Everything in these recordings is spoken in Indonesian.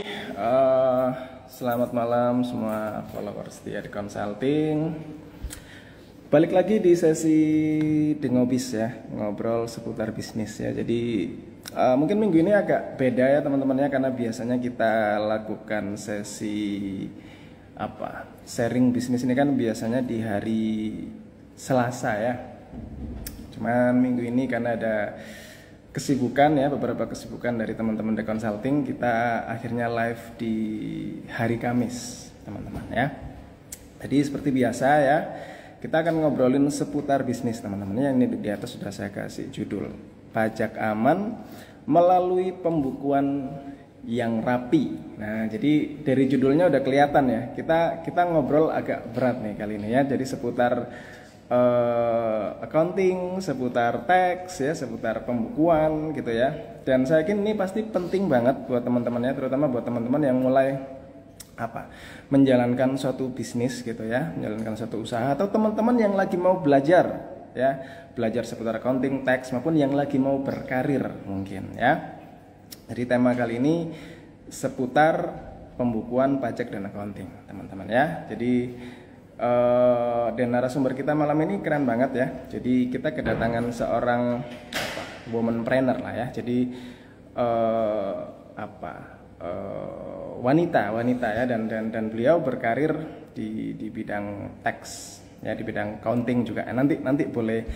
Eh, Selamat malam semua followers di Ed Consulting. Balik lagi di sesi Dengobis ya, ngobrol seputar bisnis ya. Jadi mungkin minggu ini agak beda ya teman-teman ya, karena biasanya kita lakukan sesi sharing bisnis ini kan biasanya di hari Selasa ya. Cuman minggu ini karena ada kesibukan ya, beberapa kesibukan dari teman-teman The Consulting, kita akhirnya live di hari Kamis teman-teman ya. Jadi seperti biasa ya, kita akan ngobrolin seputar bisnis teman-teman ya. Ini di atas sudah saya kasih judul Pajak Aman Melalui Pembukuan yang Rapi. Nah, jadi dari judulnya udah kelihatan ya, kita ngobrol agak berat nih kali ini ya. Jadi seputar accounting, seputar tax ya, seputar pembukuan gitu ya. Dan saya yakin ini pasti penting banget buat teman-temannya, terutama buat teman-teman yang mulai menjalankan suatu bisnis gitu ya, menjalankan suatu usaha, atau teman-teman yang lagi mau belajar ya, belajar seputar accounting, tax, maupun yang lagi mau berkarir mungkin ya. Jadi tema kali ini seputar pembukuan pajak dan accounting teman-teman ya. Jadi dan narasumber kita malam ini keren banget ya. Jadi kita kedatangan seorang womanpreneur lah ya. Jadi wanita ya, dan beliau berkarir di bidang tax ya, di bidang accounting juga. Nanti boleh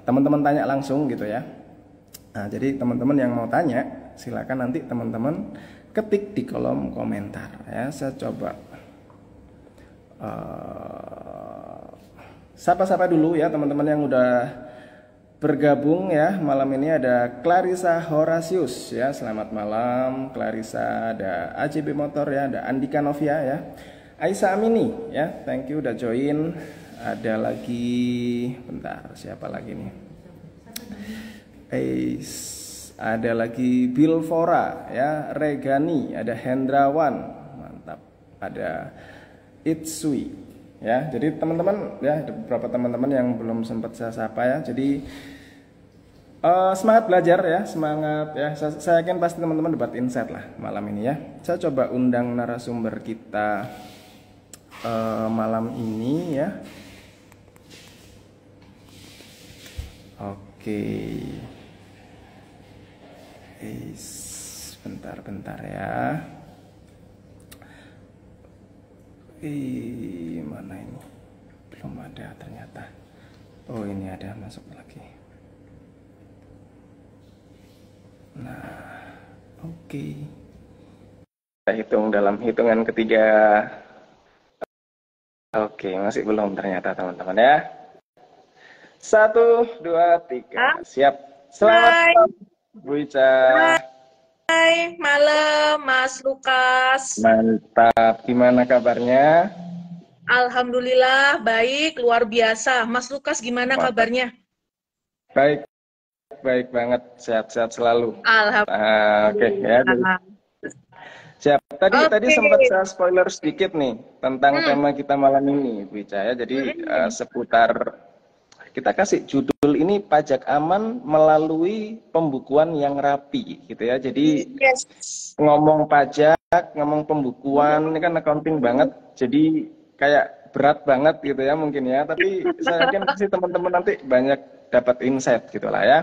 teman-teman tanya langsung gitu ya. Nah, jadi teman-teman yang mau tanya silakan nanti teman-teman ketik di kolom komentar ya. Saya coba sapa-sapa dulu ya teman-teman yang udah bergabung ya. Malam ini ada Clarissa Horasius ya, selamat malam Clarissa. Ada AJB Motor ya, ada Andika Novia ya, Aisyah Amini ya, thank you udah join. Ada lagi, bentar siapa lagi nih, ada lagi Bill Fora ya, Regani, ada Hendrawan, mantap, ada Itsui ya. Jadi teman-teman ya, ada beberapa teman-teman yang belum sempat saya sapa ya. Jadi semangat belajar ya, semangat ya. Saya yakin pasti teman-teman dapat insight lah malam ini ya. Saya coba undang narasumber kita malam ini ya. Oke. Bentar ya. Mana ini? Belum ada ternyata. Oh, ini ada, masuk lagi. Nah, oke. Kita hitung dalam hitungan ketiga. Oke, masih belum ternyata teman-teman ya. 1, 2, 3. Siap. Selamat malam, Bu Ica. Hai, malam Mas Lukas. Mantap, gimana kabarnya? Alhamdulillah, baik, luar biasa. Mas Lukas gimana kabarnya? Baik, baik banget, sehat-sehat selalu. Alhamdulillah. Oke ya. Siap. Tadi sempat saya spoiler sedikit nih tentang tema kita malam ini, Bu Ica ya. Jadi seputar, kita kasih judul ini Pajak Aman Melalui Pembukuan yang Rapi gitu ya. Jadi ngomong pajak, ngomong pembukuan, ini kan accounting banget. Jadi kayak berat banget gitu ya mungkin ya. Tapi saya yakin pasti teman-teman nanti banyak dapat insight gitu lah ya.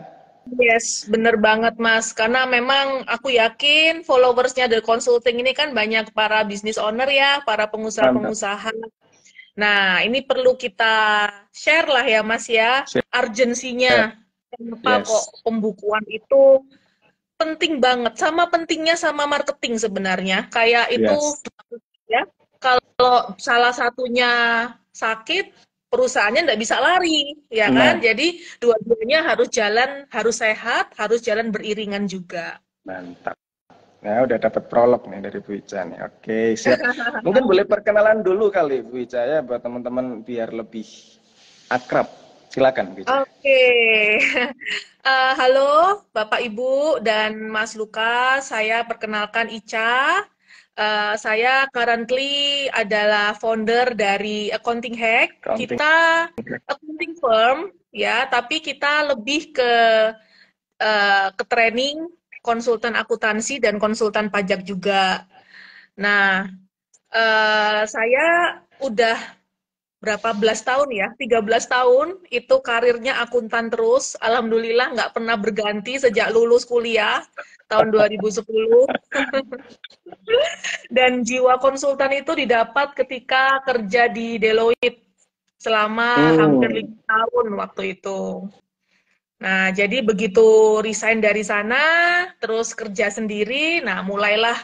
Yes, bener banget Mas. Karena memang aku yakin followersnya The Consulting ini kan banyak para business owner ya, para pengusaha-pengusaha. Nah, ini perlu kita share lah ya Mas ya, urgensinya. Kenapa kok pembukuan itu penting banget, sama pentingnya sama marketing sebenarnya. Kayak itu ya, kalau salah satunya sakit, perusahaannya nggak bisa lari, ya kan? Jadi dua-duanya harus jalan, harus sehat, harus jalan beriringan juga. Mantap. Nah, udah dapat prolog nih dari Bu Ica nih. Oke, siap. Mungkin boleh perkenalan dulu kali Bu Ica ya, buat teman-teman biar lebih akrab. Silakan Bu Ica. Oke. Halo Bapak Ibu dan Mas Lukas, saya perkenalkan Ica. Saya currently adalah founder dari Accounting Hack. Kita accounting firm ya, tapi kita lebih ke training konsultan akuntansi dan konsultan pajak juga. Nah, saya udah berapa belas tahun ya, 13 tahun itu karirnya akuntan terus. Alhamdulillah nggak pernah berganti sejak lulus kuliah tahun 2010. Dan jiwa konsultan itu didapat ketika kerja di Deloitte selama hampir 5 tahun waktu itu. Nah, jadi begitu resign dari sana, terus kerja sendiri, nah mulailah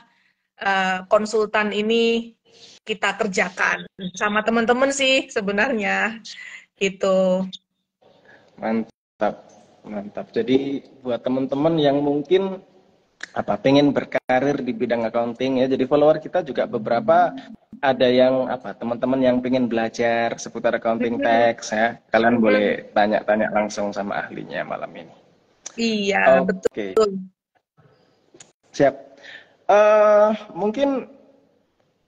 konsultan ini kita kerjakan sama teman-teman sih sebenarnya gitu. Mantap, mantap. Jadi buat teman-teman yang mungkin pengen berkarir di bidang accounting ya. Jadi follower kita juga beberapa ada yang teman-teman yang pengen belajar seputar accounting tax ya. Kalian boleh tanya-tanya langsung sama ahlinya malam ini. Iya, Oke. betul. Siap. Mungkin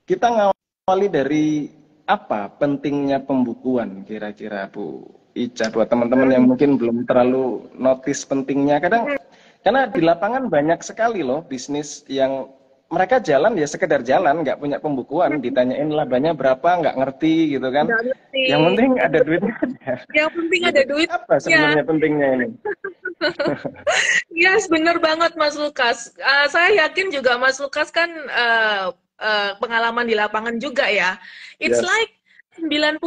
kita ngawali dari apa pentingnya pembukuan kira-kira Bu Ica buat teman-teman yang mungkin belum terlalu notice pentingnya. Karena di lapangan banyak sekali loh bisnis yang mereka jalan ya sekedar jalan, nggak punya pembukuan, ditanyain labanya berapa, nggak ngerti gitu kan. Nggak ngerti. Yang penting ada duitnya aja. Yang penting ada duit. Apa sebenarnya pentingnya ini? Yes, bener banget Mas Lukas. Saya yakin juga Mas Lukas kan pengalaman di lapangan juga ya. It's like 90%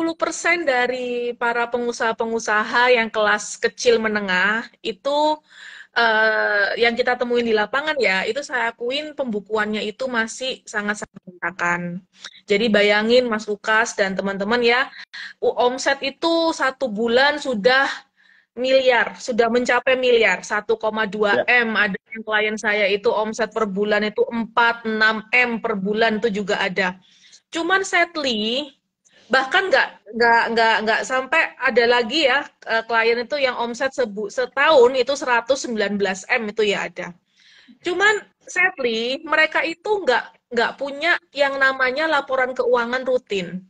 dari para pengusaha-pengusaha yang kelas kecil menengah itu yang kita temuin di lapangan ya, itu saya akuin pembukuannya itu masih sangat-sangat berantakan. Jadi bayangin Mas Lukas dan teman-teman ya, omset itu 1 bulan sudah miliar, sudah mencapai miliar, 1,2 M. Ada yang klien saya itu omset per bulan itu 4-6 M per bulan itu juga ada. Cuman sadly, bahkan nggak sampai ada lagi ya klien itu yang omset setahun itu 119 M itu ya ada. Cuman sadly mereka itu nggak punya yang namanya laporan keuangan rutin.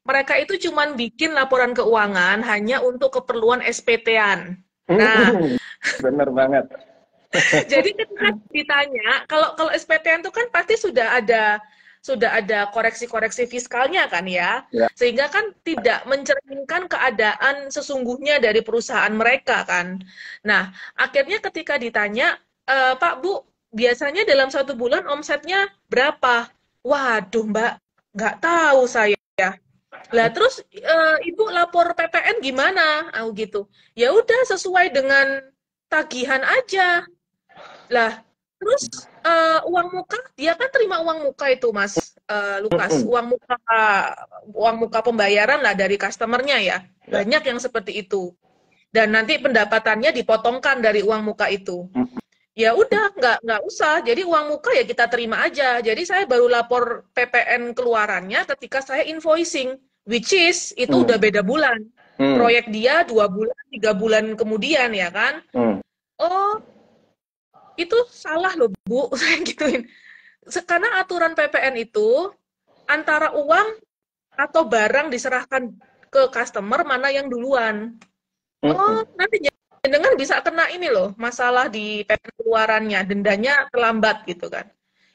Mereka itu cuman bikin laporan keuangan hanya untuk keperluan SPT-an. Nah, bener banget. jadi ketika ditanya, kalau SPT-an itu kan pasti sudah ada koreksi-koreksi fiskalnya kan ya, sehingga kan tidak mencerminkan keadaan sesungguhnya dari perusahaan mereka kan. Nah, akhirnya ketika ditanya, Pak Bu, biasanya dalam 1 bulan omsetnya berapa? Waduh Mbak, nggak tahu saya. Lah terus Ibu lapor PPN gimana? Gitu. Ya udah sesuai dengan tagihan aja. Lah terus uang muka, dia kan terima uang muka itu Mas Lukas, uang muka pembayaran lah dari customernya ya. Banyak yang seperti itu. Dan nanti pendapatannya dipotongkan dari uang muka itu. Ya udah, nggak usah. Jadi uang muka ya kita terima aja. Jadi saya baru lapor PPN keluarannya ketika saya invoicing, which is itu udah beda bulan. Proyek dia 2 bulan, 3 bulan kemudian ya kan. Oh, itu salah loh Bu, saya gituin. Karena aturan PPN itu antara uang atau barang diserahkan ke customer mana yang duluan. Oh, nanti dengan bisa kena ini loh, masalah di PPN keluarannya, dendanya terlambat gitu kan.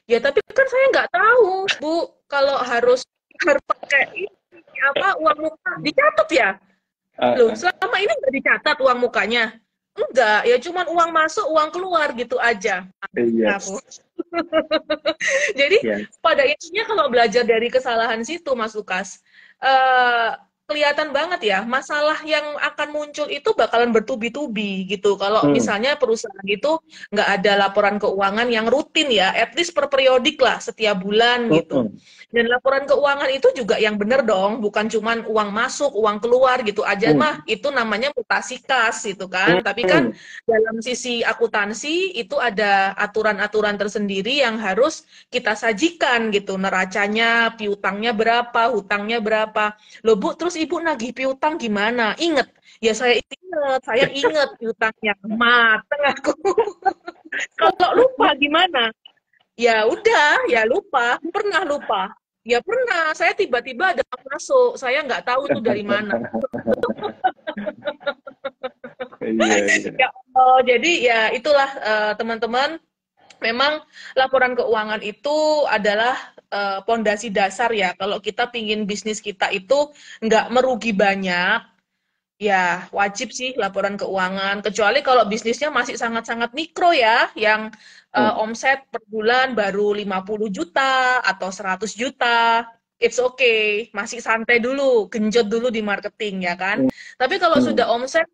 Ya tapi kan saya nggak tahu Bu, kalau harus pakai ini, uang muka dicatat ya. Loh, selama ini nggak dicatat uang mukanya. Enggak, ya cuman uang masuk, uang keluar gitu aja. Aku. Jadi pada intinya kalau belajar dari kesalahan situ, Mas Lukas, kelihatan banget ya, masalah yang akan muncul itu bakalan bertubi-tubi gitu. Kalau misalnya perusahaan itu nggak ada laporan keuangan yang rutin ya, at least per periodik lah, setiap bulan gitu. Dan laporan keuangan itu juga yang bener dong, bukan cuman uang masuk, uang keluar gitu aja mah, itu namanya mutasi kas gitu kan. Tapi kan dalam sisi akuntansi itu ada aturan-aturan tersendiri yang harus kita sajikan gitu, neracanya, piutangnya berapa, hutangnya berapa. Loh Bu, terus Ibu nagih piutang gimana? Ingat, ya saya ingat piutangnya, mateng aku. Kalau lupa gimana? Ya udah, ya lupa, pernah lupa. Ya pernah, saya tiba-tiba ada masuk, saya nggak tahu itu dari mana. Ya, jadi ya itulah teman-teman, memang laporan keuangan itu adalah pondasi dasar ya. Kalau kita pingin bisnis kita itu nggak merugi banyak, ya wajib sih laporan keuangan. Kecuali kalau bisnisnya masih sangat-sangat mikro ya, yang omset per bulan baru 50 juta atau 100 juta. It's okay, masih santai dulu, genjot dulu di marketing ya kan. Tapi kalau sudah omset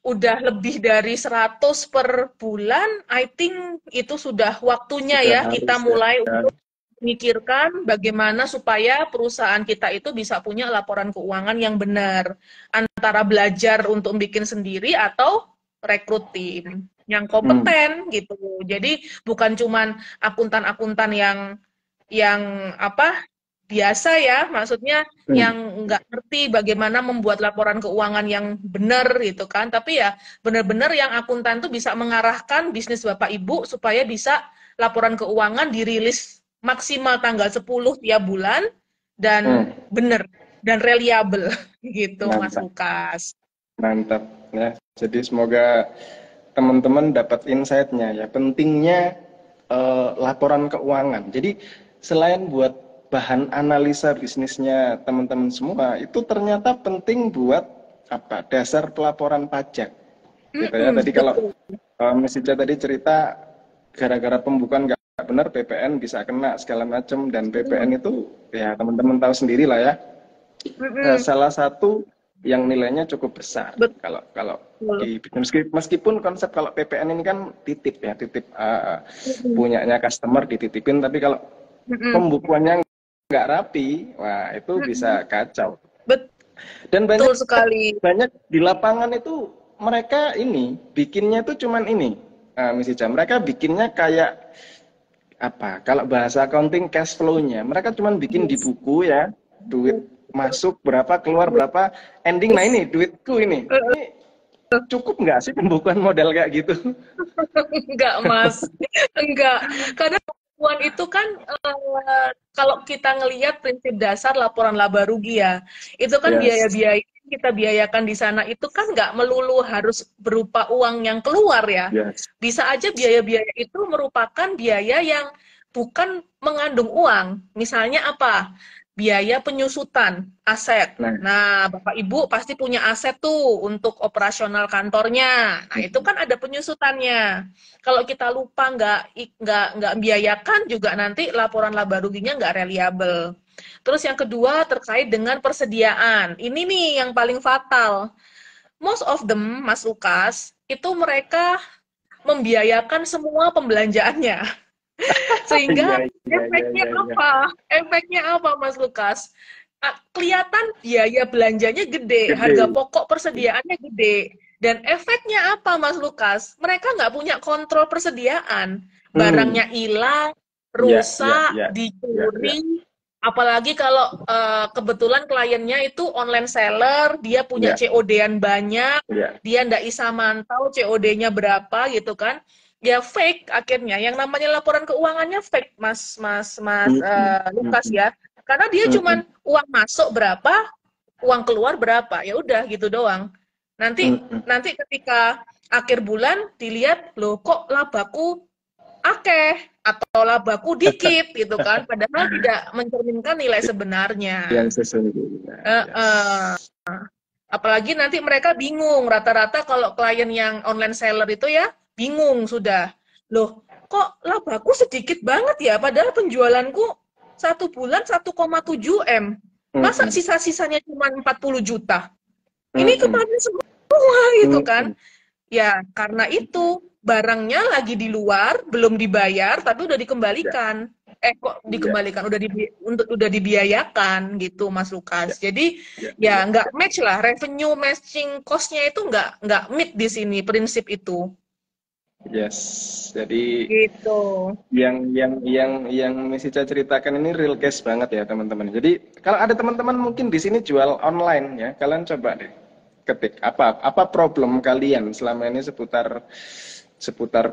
udah lebih dari 100 per bulan, I think itu sudah waktunya Sudah ya kita harus mulai ya. untuk memikirkan bagaimana supaya perusahaan kita itu bisa punya laporan keuangan yang benar. Antara belajar untuk bikin sendiri atau rekrut tim yang kompeten gitu. Jadi bukan cuman akuntan-akuntan yang apa biasa ya, maksudnya yang nggak ngerti bagaimana membuat laporan keuangan yang benar gitu kan, tapi ya benar-benar yang akuntan tuh bisa mengarahkan bisnis Bapak Ibu supaya bisa laporan keuangan dirilis maksimal tanggal 10 tiap bulan dan benar dan reliable gitu Mas Mantap. Lukas. Mantap ya. Jadi semoga teman-teman dapat insight-nya ya. Pentingnya laporan keuangan. Jadi selain buat bahan analisa bisnisnya teman-teman semua, itu ternyata penting buat apa? Dasar pelaporan pajak. Gitu ya. Tadi kalau Miss Ica tadi cerita gara-gara pembukuan nggak benar PPN bisa kena segala macam, dan PPN itu ya teman-teman tahu sendiri lah ya. Salah satu yang nilainya cukup besar. Kalau di meskipun konsep kalau PPN ini kan titip ya, titip punyanya customer dititipin, tapi kalau pembukuannya nggak rapi, wah itu bisa kacau. Dan Betul sekali. banyak di lapangan itu mereka ini bikinnya tuh cuman ini, Miss Ica, mereka bikinnya kayak apa? Kalau bahasa accounting cash flow-nya, mereka cuman bikin di buku ya, duit masuk berapa, keluar berapa, ending nah ini duitku ini cukup nggak sih pembukuan modal kayak gitu? Enggak, Mas. Enggak. Karena pembukuan itu kan kalau kita ngelihat prinsip dasar laporan laba rugi ya, itu kan biaya-biaya kita biayakan di sana itu kan nggak melulu harus berupa uang yang keluar ya. Bisa aja biaya-biaya itu merupakan biaya yang bukan mengandung uang. Misalnya apa? Biaya penyusutan aset. Nah, Bapak Ibu pasti punya aset tuh untuk operasional kantornya. Nah, itu kan ada penyusutannya. Kalau kita lupa nggak biayakan juga nanti laporan laba ruginya nggak reliable. Terus yang kedua terkait dengan persediaan. Ini nih yang paling fatal. Most of them, Mas Lukas, itu mereka membiayakan semua pembelanjaannya. Sehingga efeknya apa? Efeknya apa, Mas Lukas? Kelihatan biaya belanjanya gede, harga pokok persediaannya gede. Dan efeknya apa, Mas Lukas? Mereka nggak punya kontrol persediaan. Barangnya hilang, rusak, dicuri. Apalagi kalau kebetulan kliennya itu online seller, dia punya COD-an banyak, dia nggak bisa mantau COD-nya berapa gitu kan. Ya fake akhirnya, yang namanya laporan keuangannya fake, Mas Lukas ya, karena dia cuman uang masuk berapa, uang keluar berapa, ya udah gitu doang. Nanti ketika akhir bulan dilihat, loh kok labaku akeh atau labaku dikit gitu kan, padahal tidak mencerminkan nilai sebenarnya. Yang sesungguhnya. Apalagi nanti mereka bingung, rata-rata kalau klien yang online seller itu ya bingung sudah. Loh, kok labaku sedikit banget ya, padahal penjualanku satu bulan 1,7 M. Masa sisa-sisanya cuma 40 juta? Ini kemarin semua gitu kan. Ya, karena itu barangnya lagi di luar, belum dibayar, tapi udah dikembalikan. Kok dikembalikan? Udah dibiayakan gitu, Mas Lukas. Jadi ya nggak match lah, revenue matching cost-nya itu nggak meet di sini prinsip itu. Yes, jadi gitu. Yang Miss Ica ceritakan ini real case banget ya teman-teman. Jadi kalau ada teman-teman mungkin di sini jual online ya, kalian coba deh ketik apa problem kalian selama ini seputar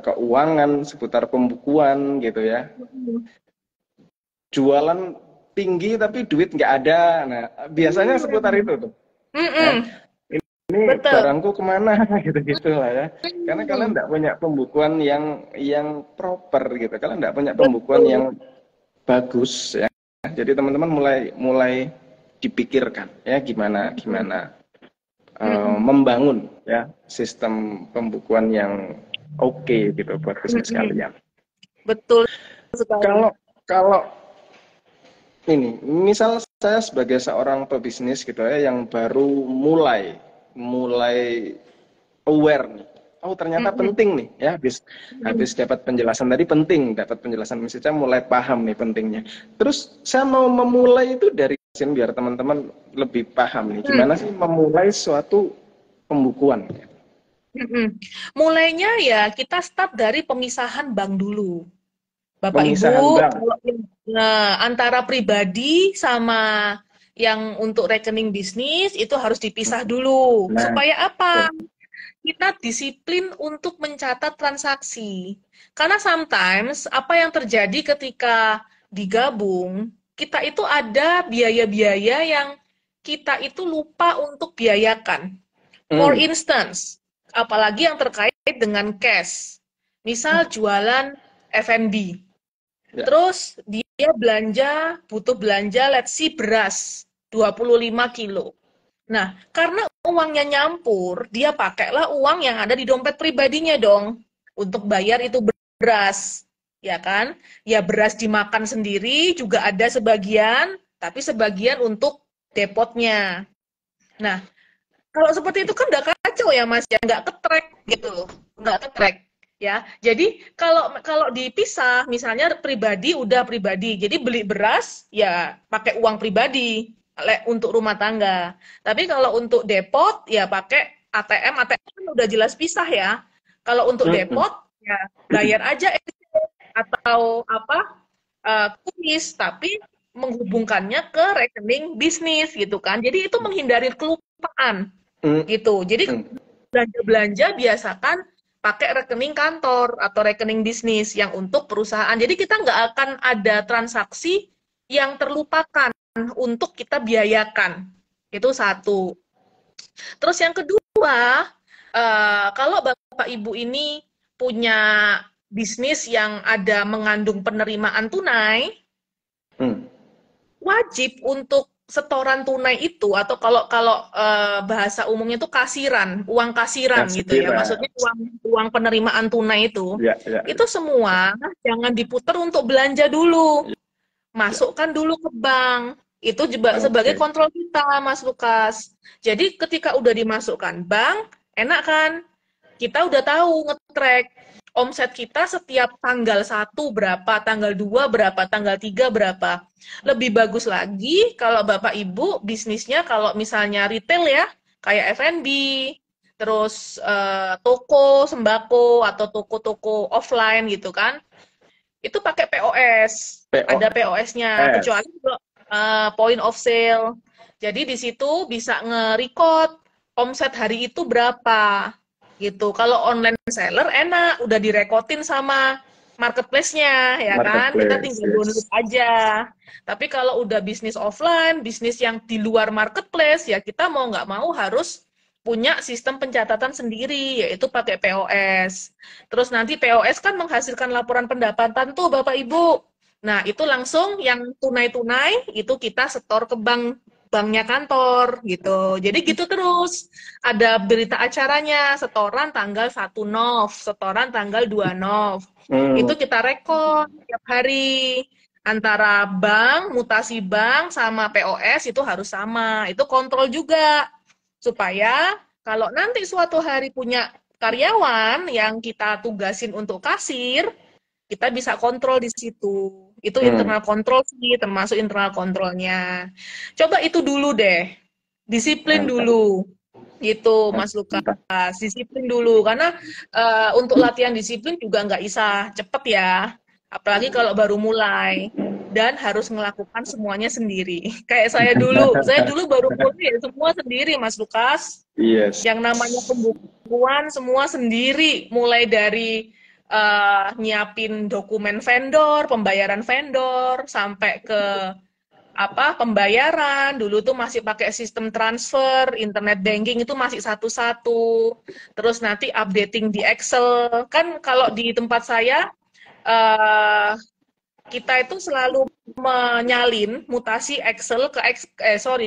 keuangan, seputar pembukuan gitu ya. Jualan tinggi tapi duit nggak ada. Nah biasanya seputar itu tuh. Nah, ini ini Betul. barangku kemana gitu-gitu lah ya. Karena kalian Hmm, nggak punya pembukuan yang proper gitu. Kalian nggak punya pembukuan betul. yang bagus ya. Jadi teman-teman mulai dipikirkan ya gimana Hmm, gimana hmm, membangun ya sistem pembukuan yang oke gitu buat bisnis hmm. kalian. Betul sekali. Kalau kalau ini, misal saya sebagai seorang pebisnis gitu ya yang baru mulai mulai aware nih. Oh, ternyata Hmm, penting nih ya habis hmm, habis dapat penjelasan tadi penting, dapat penjelasan misalnya mulai paham nih pentingnya. Terus saya mau memulai itu dari sini biar teman-teman lebih paham nih gimana hmm, sih memulai suatu pembukuan. hmm. Mulainya ya kita start dari pemisahan bank dulu. Bapak Pemisahan Ibu, bank. kalau antara pribadi sama yang untuk rekening bisnis itu harus dipisah dulu. Nah, Supaya apa? betul. Kita disiplin untuk mencatat transaksi. Karena sometimes apa yang terjadi ketika digabung, kita itu ada biaya-biaya yang kita itu lupa untuk biayakan. For Hmm, instance, apalagi yang terkait dengan cash. Misal jualan F&B. ya. Terus dia butuh belanja, let's see beras 25 kilo. Nah, karena uangnya nyampur, dia pakailah uang yang ada di dompet pribadinya dong untuk bayar itu beras, ya kan? Ya beras dimakan sendiri juga ada sebagian, tapi sebagian untuk depotnya. Nah, kalau seperti itu kan udah kacau ya Mas, ya nggak ketrek gitu loh, nggak ketrek ya. Jadi kalau kalau dipisah, misalnya pribadi udah pribadi, jadi beli beras ya pakai uang pribadi untuk rumah tangga. Tapi kalau untuk depot ya pakai ATM, ATM kan udah jelas pisah ya. Kalau untuk Hmm, hmm. depot ya bayar aja atau apa kuis, tapi menghubungkannya ke rekening bisnis gitu kan. Jadi itu menghindari kelupaan Hmm, gitu. Jadi hmm. belanja-belanja biasakan pakai rekening kantor atau rekening bisnis yang untuk perusahaan. Jadi kita nggak akan ada transaksi yang terlupakan untuk kita biayakan. Itu satu. Terus yang kedua, kalau Bapak Ibu ini punya bisnis yang ada mengandung penerimaan tunai, Hmm. wajib untuk setoran tunai itu atau kalau kalau bahasa umumnya itu kasiran, uang kasiran gitu ya. Kasiran. Maksudnya uang uang penerimaan tunai Ya, ya, itu ya. semua jangan diputar untuk belanja dulu. Ya. Masukkan dulu ke bank. Itu juga sebagai Oke. kontrol kita, Mas Lukas. Jadi ketika udah dimasukkan bank, enak kan? Kita udah tahu nge-track omset kita setiap tanggal 1 berapa, tanggal 2 berapa, tanggal 3 berapa. Lebih bagus lagi kalau Bapak Ibu bisnisnya kalau misalnya retail ya, kayak F&B, terus toko sembako atau toko-toko offline gitu kan, itu pakai POS. Ada POS-nya, POS. kecuali point of sale. Jadi di situ bisa nge-record omset hari itu berapa gitu. Kalau online seller enak, udah direkodin sama marketplace-nya, ya kan? Kita Marketplace, tinggal download yes. aja. Tapi kalau udah bisnis offline, bisnis yang di luar marketplace, ya kita mau nggak mau harus punya sistem pencatatan sendiri, yaitu pakai POS. Terus nanti POS kan menghasilkan laporan pendapatan tuh Bapak Ibu. Nah, itu langsung yang tunai-tunai itu kita setor ke banknya kantor gitu. Jadi gitu terus. Ada berita acaranya, setoran tanggal 1 Nov, setoran tanggal 2 Nov. Hmm, Itu kita rekod tiap hari. Antara bank, mutasi bank sama POS itu harus sama. Itu kontrol juga. Supaya kalau nanti suatu hari punya karyawan yang kita tugasin untuk kasir, kita bisa kontrol di situ. Itu hmm. internal kontrol sih, termasuk internal kontrolnya. Coba itu dulu deh. Disiplin Mantap, dulu. Gitu, Mas Lukas. mantap. Disiplin dulu. Karena untuk latihan disiplin juga nggak bisa cepet ya. Apalagi kalau baru mulai. Dan harus melakukan semuanya sendiri. Kayak saya dulu baru mulai ya semua sendiri, Mas Lukas. Yes. Yang namanya pembukuan semua sendiri, mulai dari nyiapin dokumen vendor, pembayaran vendor, sampai ke pembayaran. Dulu tuh masih pakai sistem transfer, internet banking itu masih satu-satu. Terus nanti updating di Excel. Kan kalau di tempat saya eh, kita itu selalu menyalin mutasi Excel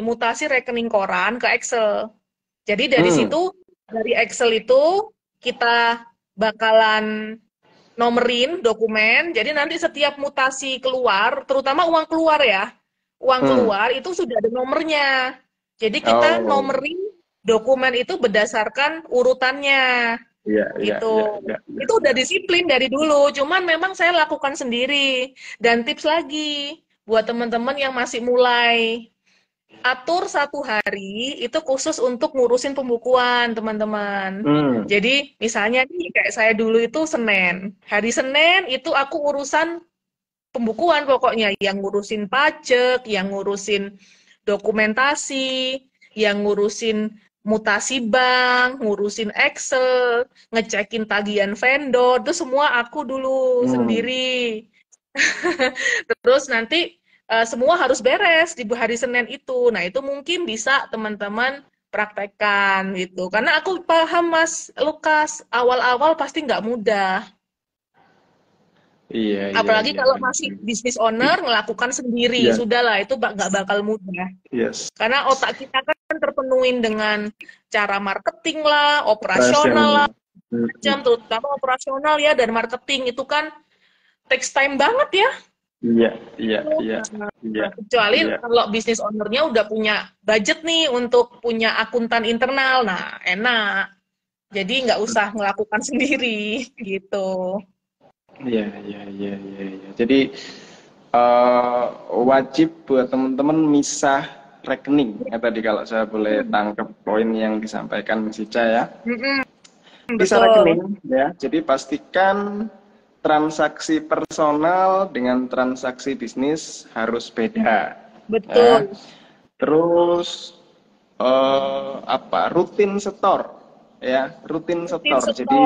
mutasi rekening koran ke Excel. Jadi dari Hmm. situ, dari Excel itu kita bakalan nomerin dokumen. Jadi nanti setiap mutasi keluar, terutama uang keluar ya, uang Hmm. keluar itu sudah ada nomornya. Jadi kita Oh. nomerin dokumen itu berdasarkan urutannya Iya, iya, iya, gitu. iya, iya, Itu iya. udah disiplin dari dulu, cuman memang saya lakukan sendiri. Dan tips lagi buat teman-teman yang masih mulai, atur satu hari itu khusus untuk ngurusin pembukuan, teman-teman. Hmm. Jadi misalnya nih kayak saya dulu itu Senin. Hari Senin itu aku urusan pembukuan pokoknya, yang ngurusin pajak, yang ngurusin dokumentasi, yang ngurusin mutasi bank, ngurusin Excel, ngecekin tagihan vendor, itu semua aku dulu Hmm. sendiri. Terus nanti semua harus beres di hari Senin itu. Nah, itu mungkin bisa teman-teman praktekkan gitu. Karena aku paham Mas Lukas, awal-awal pasti nggak mudah. Iya, iya, Apalagi iya, kalau iya. masih business owner ngelakukan sendiri, Iya, sudahlah itu nggak bakal mudah. yes. Karena otak kita kan terpenuhin dengan cara marketing lah, operasional lah, Operation. Hmm. macam terutama operasional ya dan marketing itu kan takes time banget ya. Iya, iya, iya, Nah, iya, kecuali iya. kalau bisnis ownernya udah punya budget nih untuk punya akuntan internal, nah enak. Jadi nggak usah melakukan sendiri gitu. Iya, iya, iya, iya, iya. Jadi wajib buat teman-teman misah rekening ya tadi kalau saya boleh tangkap poin yang disampaikan Mas Ica ya. Mm-mm, Misah betul, rekening ya. Jadi pastikan transaksi personal dengan transaksi bisnis harus beda ya. betul. Terus rutin setor ya, rutin Rutin setor. setor. Jadi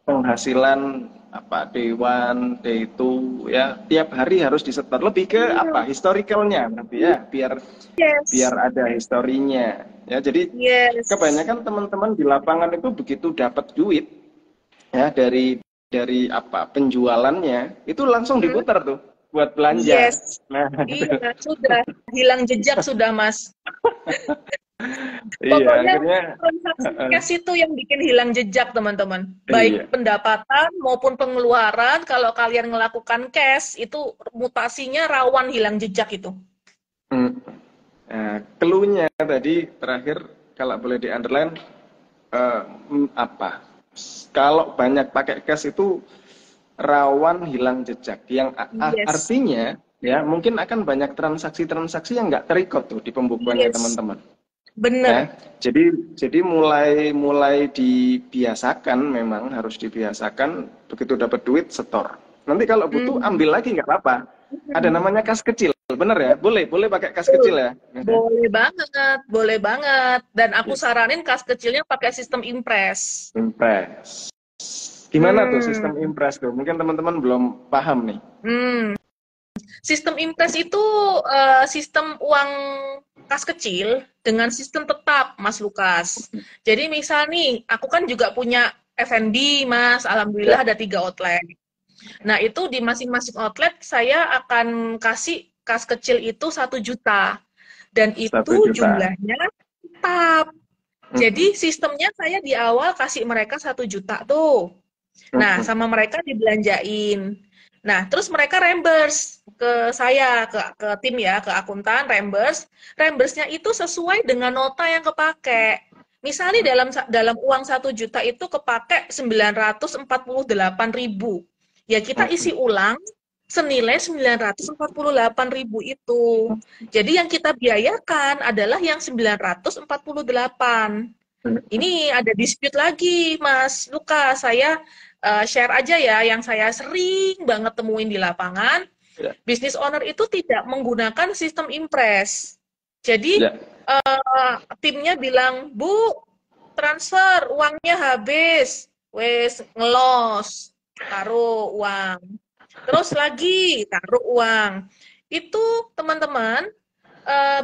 penghasilan apa day 1, day 2 ya, tiap hari harus disetor. Lebih ke apa? Hmm, Historicalnya nanti ya, biar yes, ada historinya. Ya, jadi yes. kebanyakan teman-teman di lapangan itu begitu dapat duit ya dari apa penjualannya itu langsung Hmm, diputar tuh buat belanja. yes. Nah, gitu. Iya, sudah hilang jejak sudah, Mas. Iya, Pokoknya akhirnya transaksi cash itu yang bikin hilang jejak, teman-teman. Baik iya. pendapatan maupun pengeluaran, kalau kalian melakukan cash, itu mutasinya rawan hilang jejak itu. Mm. Nah, clue-nya tadi terakhir kalau boleh di underline eh, apa? Kalau banyak pakai cash itu rawan hilang jejak. Yang Yes, artinya ya mungkin akan banyak transaksi-transaksi yang nggak terikut tuh di pembukuannya yes, teman-teman. bener. Ya, jadi mulai dibiasakan, memang harus dibiasakan begitu dapat duit setor. Nanti kalau butuh Hmm. ambil lagi nggak apa-apa. Ada namanya kas kecil, bener ya? Boleh pakai kas Betul. kecil ya. Boleh banget, boleh banget. Dan aku Yes. saranin kas kecilnya pakai sistem Impress. Impress. Gimana tuh Hmm. sistem impress tuh? Mungkin teman-teman belum paham nih. Hmm. Sistem Impress itu sistem uang kas kecil dengan sistem tetap, Mas Lukas. Jadi misal nih, aku kan juga punya F&B, Mas. Ya, Alhamdulillah ada 3 outlet. Nah, itu di masing-masing outlet saya akan kasih kas kecil itu 1 juta. Dan satu itu juta. jumlahnya tetap. Mm-mm. Jadi sistemnya saya di awal kasih mereka 1 juta tuh. Nah, Mm-mm. sama mereka dibelanjain. Nah, terus mereka reimburse ke saya, ke tim ya, ke akuntan, reimburse. Reimburse-nya itu sesuai dengan nota yang kepake. Misalnya dalam uang 1 juta itu kepake 948.000. Ya kita isi Mm-mm. ulang senilai 948.000 itu. Jadi yang kita biayakan adalah yang 948. Ini ada dispute lagi, Mas Luka. Saya share aja ya, yang saya sering banget temuin di lapangan. Ya, Business owner itu tidak menggunakan sistem Impress. Jadi ya. timnya bilang, Bu, transfer, uangnya habis. Wes, ngelos, taruh uang. Terus lagi, taruh uang. Itu teman-teman,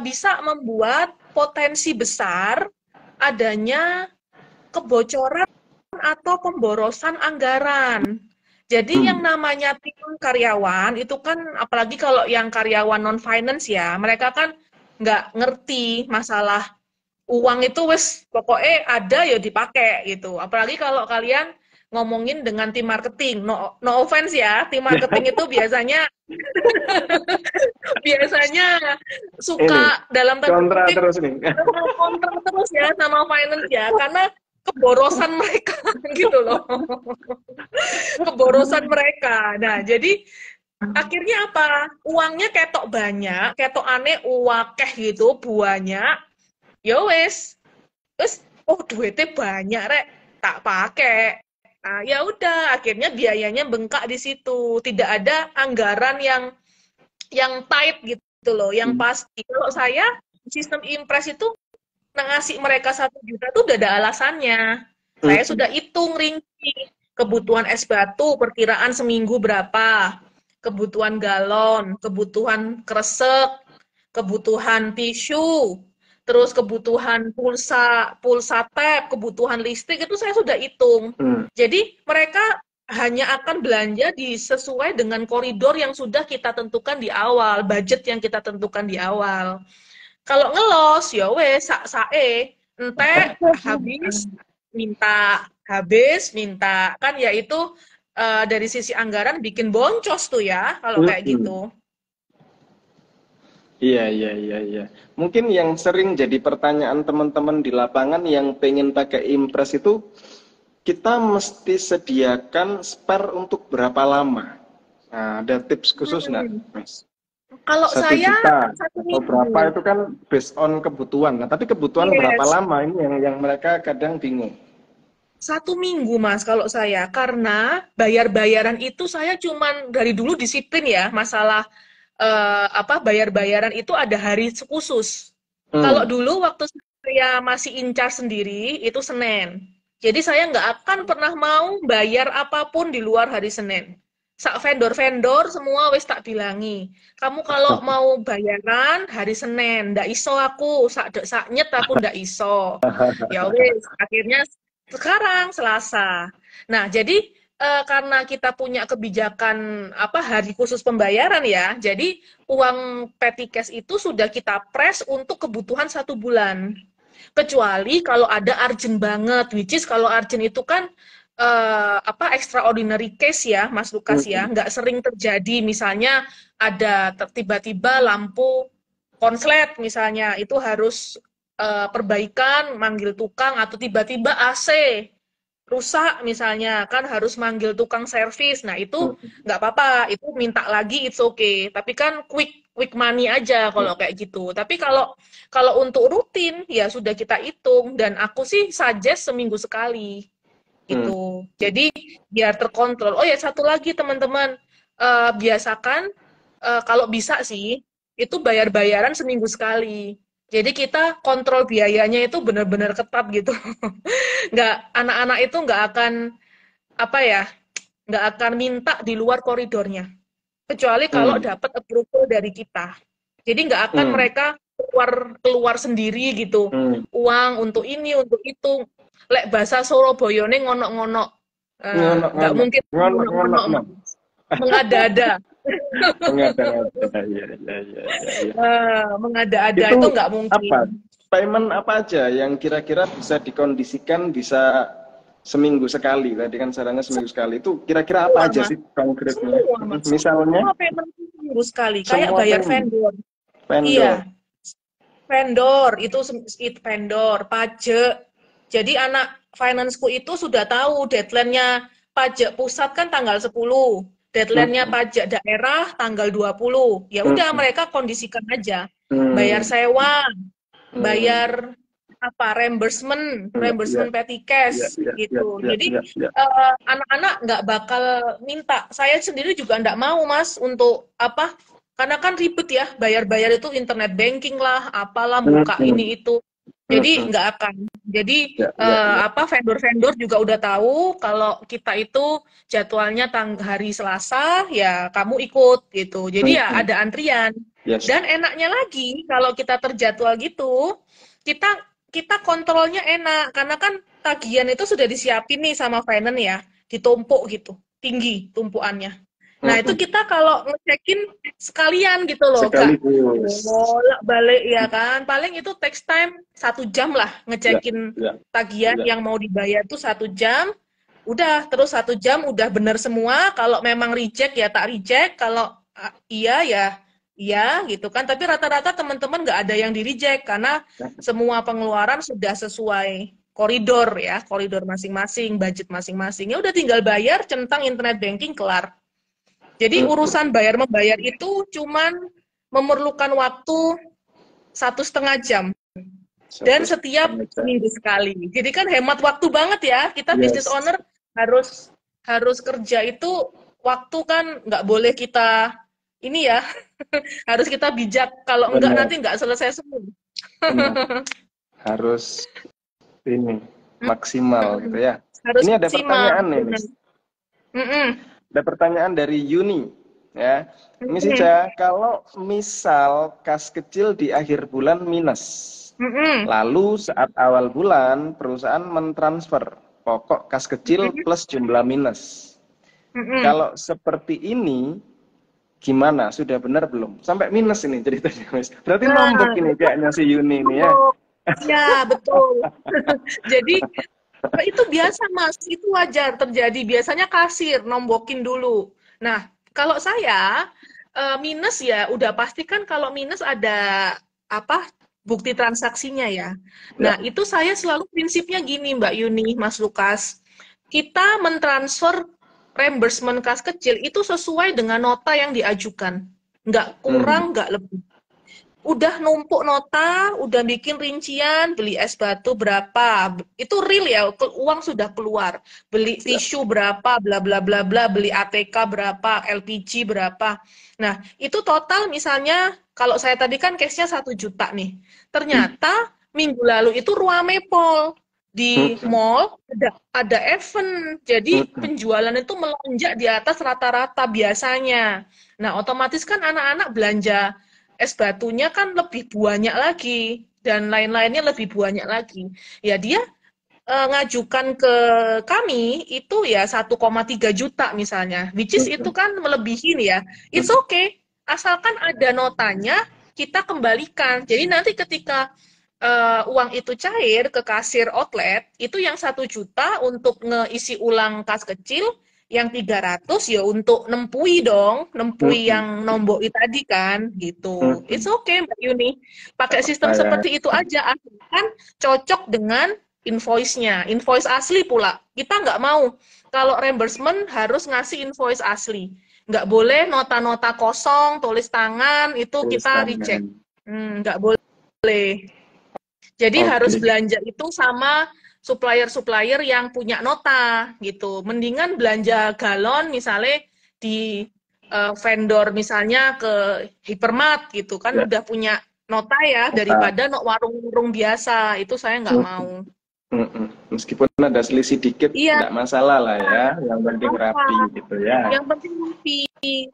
bisa membuat potensi besar adanya kebocoran atau pemborosan anggaran. Jadi yang namanya tim karyawan itu kan, apalagi kalau yang karyawan non-finance ya, mereka kan nggak ngerti masalah uang itu wes pokoknya ada ya dipakai gitu. Apalagi kalau kalian ngomongin dengan tim marketing, no offense ya, tim marketing itu biasanya biasanya Ini suka dalam tanda kontra kutip terus nih. kontrak terus ya sama finance ya, karena keborosan mereka gitu loh. Keborosan mereka. Nah, jadi akhirnya apa? Uangnya ketok banyak, ketok aneh uakeh gitu, banyak. Ya wes, terus oh duitnya banyak rek, tak pakai. Nah, ya udah, akhirnya biayanya bengkak di situ. Tidak ada anggaran yang tight gitu loh, yang pasti. Kalau saya sistem impres itu ngasih mereka 1 juta tuh udah ada alasannya. Saya sudah hitung rinci kebutuhan es batu, perkiraan seminggu berapa, kebutuhan galon, kebutuhan kresek, kebutuhan tisu, terus kebutuhan pulsa tab, kebutuhan listrik itu saya sudah hitung. Jadi mereka hanya akan belanja sesuai dengan koridor yang sudah kita tentukan di awal, budget yang kita tentukan di awal. Kalau ngelos ya wes sae ente habis minta kan ya itu dari sisi anggaran bikin boncos tuh ya kalau kayak gitu. Iya, iya, iya, iya. Mungkin yang sering jadi pertanyaan teman-teman di lapangan yang pengen pakai impres itu, kita mesti sediakan spare untuk berapa lama? Nah, ada tips khusus nggak, Mas? Kalau 1 juta saya 1 atau berapa minggu. itu kan based on kebutuhan. Nah, tapi kebutuhan berapa Yes. lama ini yang mereka kadang bingung. 1 minggu Mas kalau saya, karena bayar-bayaran itu saya cuman dari dulu disiplin ya, masalah bayar-bayaran itu ada hari khusus. Kalau dulu waktu saya masih incar sendiri itu Senin. Jadi saya nggak akan pernah mau bayar apapun di luar hari Senin. Sak vendor-vendor semua wis tak bilangi. Kamu kalau mau bayaran hari Senin, ndak iso aku, sak nyet aku ndak iso. Ya wis, akhirnya sekarang Selasa. Nah, jadi karena kita punya kebijakan hari khusus pembayaran ya, jadi uang petty cash itu sudah kita press untuk kebutuhan 1 bulan. Kecuali kalau ada urgent banget, which is kalau urgent itu kan extraordinary case ya, Mas Lukas ya, nggak sering terjadi. Misalnya ada tiba-tiba lampu konslet misalnya, itu harus perbaikan, manggil tukang, atau tiba-tiba AC rusak misalnya, kan harus manggil tukang servis. Nah, itu nggak apa-apa, itu minta lagi it's okay. Tapi kan quick money aja kalau kayak gitu. Tapi kalau kalau untuk rutin ya sudah kita hitung, dan aku sih suggest seminggu sekali gitu. Jadi biar terkontrol. Oh ya, satu lagi teman-teman, biasakan kalau bisa sih itu bayar-bayaran seminggu sekali. Jadi kita kontrol biayanya itu benar-benar ketat gitu. Nggak, anak-anak itu nggak akan nggak akan minta di luar koridornya, kecuali kalau dapat approval dari kita. Jadi nggak akan mereka keluar sendiri gitu, uang untuk ini untuk itu. Lek bahasa Surabayane ngonok-ngonok, nggak mungkin ngonok-ngonok, mengada-ada. Mengada-ada, ya, ya, ya, ya. Mengada-ada itu nggak mungkin. Apa? Payment apa aja yang kira-kira bisa dikondisikan bisa seminggu sekali? Tadi kan sarannya seminggu sekali. Itu kira-kira apa aja sih konkretnya? Misalnya? Semua payment seminggu sekali. Kayak bayar vendor. Vendor. Iya. Vendor, itu vendor, pajak. Jadi anak financeku itu sudah tahu deadline-nya pajak pusat kan tanggal 10. Deadline-nya pajak daerah tanggal 20. Ya udah mereka kondisikan aja. Bayar sewa, bayar reimbursement petty cash gitu. Jadi anak-anak nggak bakal minta. Saya sendiri juga nggak mau Mas untuk karena kan ribet ya, bayar-bayar itu internet banking lah, apalah buka ini itu. Jadi nggak akan. Jadi Ya, ya, ya. apa vendor-vendor juga udah tahu kalau kita itu jadwalnya hari Selasa, ya kamu ikut gitu. Jadi ya Mm-mm. ada antrian. Yes. Dan enaknya lagi kalau kita terjadwal gitu, kita kita kontrolnya enak karena kan tagihan itu sudah disiapin nih sama finance ya, ditumpuk gitu, tinggi tumpuannya. Nah, itu Mm-mm. kita kalau ngecekin sekalian gitu loh, gak Sekaligus. bolak-balik ya kan. Paling itu text time 1 jam lah Ya, ngecekin ya, tagihan ya. yang mau dibayar tuh 1 jam. Udah, terus 1 jam udah bener semua. Kalau memang reject ya tak reject. Kalau iya ya iya gitu kan. Tapi rata-rata teman-teman nggak ada yang di reject karena semua pengeluaran sudah sesuai koridor ya, koridor masing-masing, budget masing-masing. Ya udah tinggal bayar, centang internet banking kelar. Jadi Mm-mm. urusan bayar membayar itu cuman memerlukan waktu 1,5 jam dan Satu setiap setengah jam. seminggu sekali. Jadi kan hemat waktu banget ya. Kita business Yes. owner harus harus kerja itu waktu kan nggak boleh kita ini ya harus kita bijak. Kalau enggak Benar, nanti nggak selesai semua. benar. Harus ini maksimal gitu ya. Harus Ini ada maksimal. pertanyaan nih, Benar. Miss. Mm-mm. Ada pertanyaan dari Yuni, ya. Miss Mm-mm. Ica, kalau misal kas kecil di akhir bulan minus, Mm-mm. lalu saat awal bulan perusahaan mentransfer pokok kas kecil Mm-mm. plus jumlah minus. Mm-mm. Kalau seperti ini, gimana? Sudah benar belum? Sampai minus ini ceritanya, Miss. Berarti Nah, nombok ini kayaknya si Yuni ini ya. betul. Ya, betul. Jadi itu biasa Mas, itu wajar terjadi. Biasanya kasir nombokin dulu. Nah, kalau saya minus ya udah pasti kan kalau minus ada apa bukti transaksinya ya. Ya. Nah, itu saya selalu prinsipnya gini Mbak Yuni, Mas Lukas. Kita mentransfer reimbursement kas kecil itu sesuai dengan nota yang diajukan. Nggak Hmm. kurang, nggak lebih. Udah numpuk nota, udah bikin rincian, beli es batu berapa, itu real ya, uang sudah keluar, beli Ya. tisu berapa, bla bla bla bla, beli ATK berapa, LPG berapa. Nah, itu total misalnya, kalau saya tadi kan case-nya 1 juta nih, ternyata minggu lalu itu ruame pol, di Hmm. mall ada event, jadi Hmm. penjualan itu melonjak di atas rata-rata biasanya. Nah, otomatis kan anak-anak belanja es batunya kan lebih banyak lagi dan lain-lainnya lebih banyak lagi. Ya dia ngajukan ke kami itu ya 1,3 juta misalnya, which is itu Hmm. kan melebihi nih ya. It's Hmm. okay, asalkan ada notanya kita kembalikan. Jadi nanti ketika uang itu cair ke kasir outlet, itu yang 1 juta untuk ngeisi ulang kas kecil, yang 300 ya untuk nempui dong, nempui Hmm. yang nombok tadi kan, gitu. Hmm. It's okay Mbak Yuni, pakai sistem Apa ya? seperti itu aja, asalkan cocok dengan invoice-nya, invoice asli pula. Kita nggak mau, kalau reimbursement harus ngasih invoice asli. Nggak boleh nota-nota kosong, tulis tangan, itu Tulis kita tangan. reject. Nggak boleh. Jadi harus Oke. belanja itu sama supplier-supplier yang punya nota gitu. Mendingan belanja galon misalnya di vendor misalnya ke hypermart gitu kan Ya. udah punya nota ya Apa? daripada warung-warung biasa. Itu saya nggak Hmm. mau. Hmm. Meskipun ada selisih dikit, Iya, nggak masalah lah ya. Yang penting apa? rapi gitu ya. Yang penting mimpi.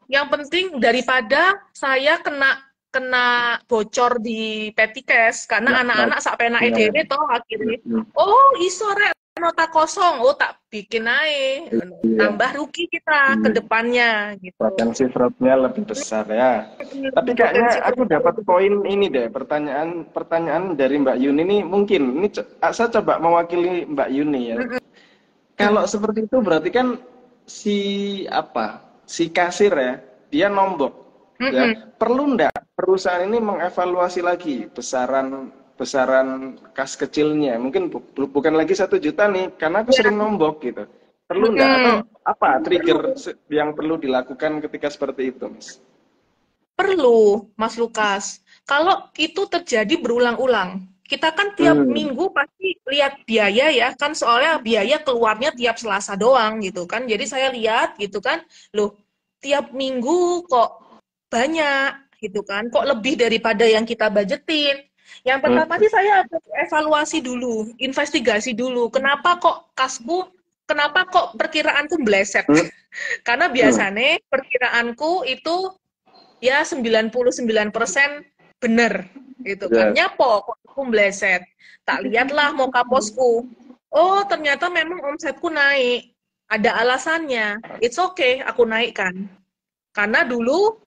Yang penting daripada saya kena kena bocor di Petikes karena Ya, anak-anak sak penake ya. dhewe toh akhirnya. Hmm. Oh, iso rek nota kosong. Oh, tak bikin ae. Iya. Tambah rugi kita ke Hmm. depannya gitu. Potensi fraudnya lebih besar ya. Tapi Potensi kayaknya aku perutnya dapat lebih besar. poin ini deh, pertanyaan dari Mbak Yuni ini mungkin ini saya coba mewakili Mbak Yuni ya. Kalau seperti itu berarti kan si si kasir ya, dia nombok ya. Mm-mm. Perlu ndak perusahaan ini mengevaluasi lagi besaran besaran kas kecilnya? Mungkin bukan lagi 1 juta nih, karena aku Ya, sering nombok gitu. Perlu ndak atau mm-mm. apa Perlu. trigger yang perlu dilakukan ketika seperti itu, Mas? Perlu, Mas Lukas. Kalau itu terjadi berulang-ulang, kita kan tiap Hmm. minggu pasti lihat biaya ya, kan soalnya biaya keluarnya tiap Selasa doang gitu kan. Jadi saya lihat gitu kan, loh tiap minggu kok banyak gitu kan, kok lebih daripada yang kita budgetin. Yang pertama sih saya ada evaluasi dulu, investigasi dulu. Kenapa kok perkiraanku meleset? Karena biasanya perkiraanku itu ya 99% bener gitu kan. Ya. Nyapo kok aku meleset. Tak lihatlah muka posku. Oh, ternyata memang omsetku naik. Ada alasannya. It's okay, aku naikkan. Karena dulu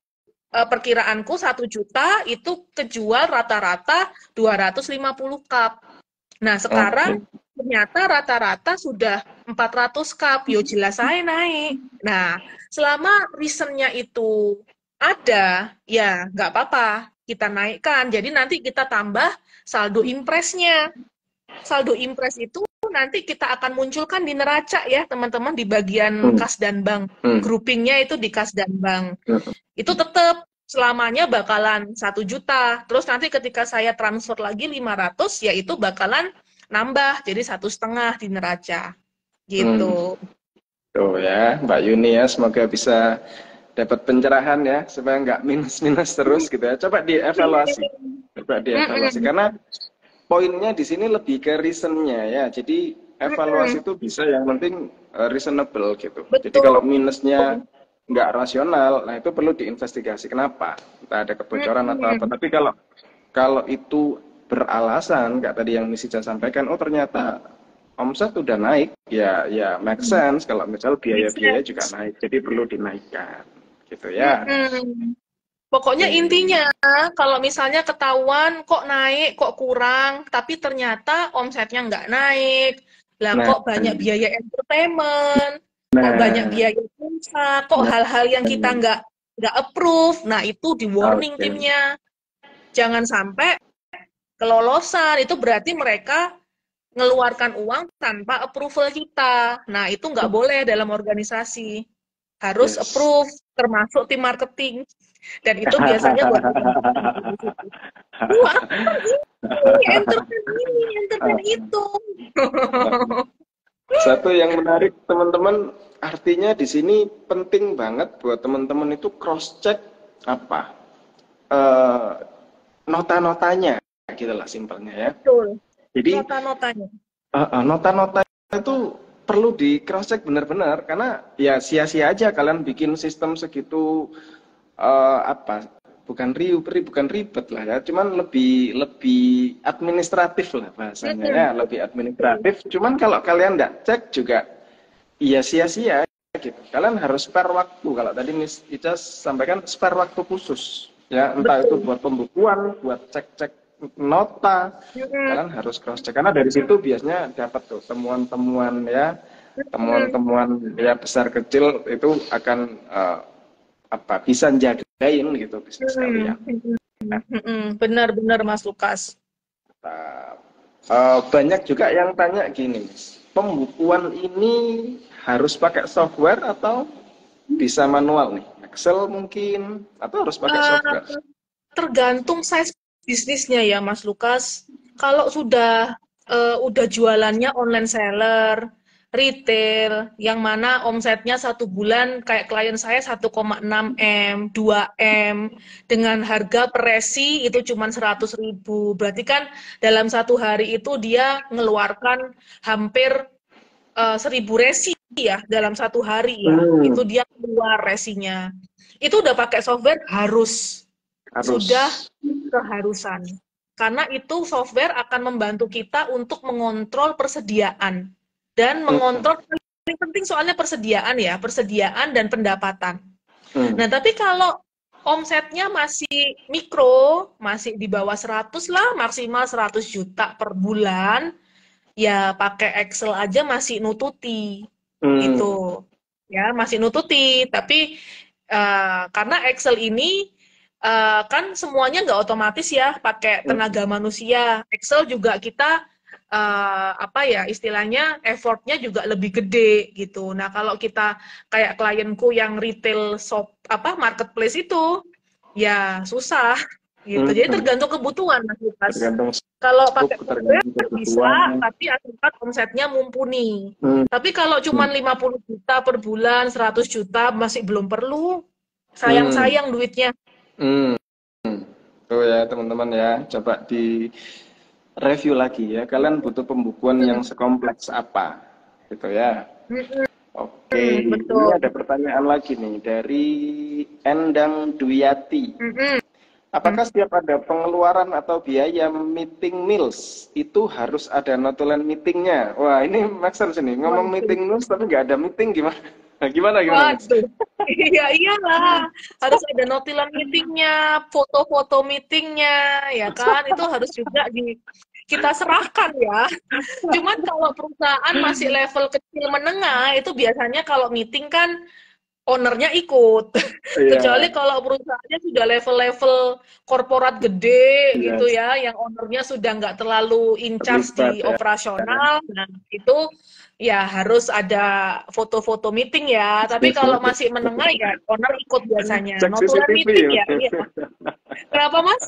perkiraanku 1 juta itu kejual rata-rata 250 cup. Nah, sekarang ternyata rata-rata sudah 400 cup. Yo jelas saya naik. Nah, selama reasonnya itu ada, ya nggak apa-apa. Kita naikkan. Jadi nanti kita tambah saldo impresnya. Saldo impres itu nanti kita akan munculkan di neraca ya, teman-teman, di bagian kas dan bank. Groupingnya itu di kas dan bank. Itu tetap selamanya bakalan 1 juta. Terus nanti ketika saya transfer lagi 500, ya itu bakalan nambah jadi 1,5 di neraca. Gitu. Tuh ya, Mbak Yuni ya, semoga bisa dapat pencerahan ya, supaya nggak minus-minus terus gitu ya. Coba dievaluasi. Karena poinnya di sini lebih ke reasonnya ya. Jadi evaluasi itu bisa yang penting reasonable gitu. Betul. Jadi kalau minusnya nggak rasional, nah itu perlu diinvestigasi. Kenapa? Entah ada kebocoran atau apa. Tapi kalau itu beralasan, kayak tadi yang Miss Ica sampaikan, oh ternyata omset udah naik, ya make sense. Kalau misal biaya-biaya juga naik, jadi perlu dinaikkan, gitu ya. Pokoknya intinya, kalau misalnya ketahuan kok naik, kok kurang, tapi ternyata omsetnya nggak naik, lah kok banyak biaya entertainment, kok banyak biaya pulsa, kok hal-hal yang kita nggak approve, nah itu di warning timnya. Jangan sampai kelolosan, itu berarti mereka ngeluarkan uang tanpa approval kita. Nah, itu nggak boleh dalam organisasi. Harus approve, termasuk tim marketing. Dan itu biasanya buat entertain itu. Satu yang menarik teman-teman, artinya di sini penting banget buat teman-teman itu cross check apa nota-notanya, gitulah simpelnya ya. Betul. Jadi nota-notanya. Nota-nota itu perlu di cross check benar-benar, karena ya sia-sia aja kalian bikin sistem segitu bukan ribet lah ya, cuman lebih administratif lah bahasanya ya, lebih administratif. Cuman kalau kalian nggak cek juga ya sia-sia gitu. Kalian harus spare waktu, kalau tadi Miss Ica sampaikan spare waktu khusus ya, entah itu buat pembukuan, buat cek-cek nota, kalian harus cross check, karena dari situ biasanya dapat tuh temuan-temuan ya, temuan-temuan ya besar kecil itu akan bisa jagain gitu bisnis kalian. Benar-benar Mas Lukas. Banyak juga yang tanya gini, Mas, pembukuan ini harus pakai software atau bisa manual nih? Excel mungkin, atau harus pakai software? Tergantung size bisnisnya ya Mas Lukas. Kalau sudah jualannya online seller, retail, yang mana omsetnya 1 bulan kayak klien saya 1,6 M, 2 M, dengan harga per resi itu cuma 100.000. Berarti kan dalam 1 hari itu dia ngeluarkan hampir 1.000 resi ya dalam 1 hari ya. Itu dia keluar resinya. Itu udah pakai software harus. Sudah keharusan. Karena itu software akan membantu kita untuk mengontrol persediaan. Dan mengontrol, paling penting soalnya persediaan ya, persediaan dan pendapatan. Nah, tapi kalau omsetnya masih mikro, masih di bawah 100 lah, maksimal 100 juta per bulan, ya pakai Excel aja masih nututi. Gitu. Ya, masih nututi. Tapi karena Excel ini kan semuanya nggak otomatis ya, pakai tenaga manusia. Excel juga kita istilahnya effortnya juga lebih gede gitu. Nah, kalau kita kayak klienku yang retail marketplace itu ya susah gitu. Jadi tergantung kebutuhan Mas Lukas. Kalau pakai software bisa, tapi asalkan omsetnya mumpuni. Tapi kalau cuma 50 juta per bulan, 100 juta masih belum perlu. Sayang-sayang duitnya. Tuh ya teman-teman ya, coba di review lagi ya. Kalian butuh pembukuan yang sekompleks apa, gitu ya. Mm-mm, Oke, ini betul. ada pertanyaan lagi nih dari Endang Dwiati. Mm-mm. Apakah setiap ada pengeluaran atau biaya meeting meals itu harus ada notulen meetingnya? Wah, ini make sense nih. Ngomong Waduh. meeting meals tapi nggak ada meeting gimana? Nah, gimana Mas? Waduh. Iya, iyalah. Harus ada notilan meetingnya, foto-foto meetingnya, ya kan? Itu harus juga kita serahkan ya. Cuman kalau perusahaan masih level kecil menengah, itu biasanya kalau meeting kan ownernya ikut. Kecuali Iya, kalau perusahaannya sudah level-level korporat gede iya, gitu ya, yang ownernya sudah nggak terlalu in charge terlibat di ya. operasional, nah itu ya harus ada foto-foto meeting ya. Tapi kalau masih menengah ya owner ikut biasanya. Cek Notulen CCTV meeting ya. ya, iya. Kenapa Mas?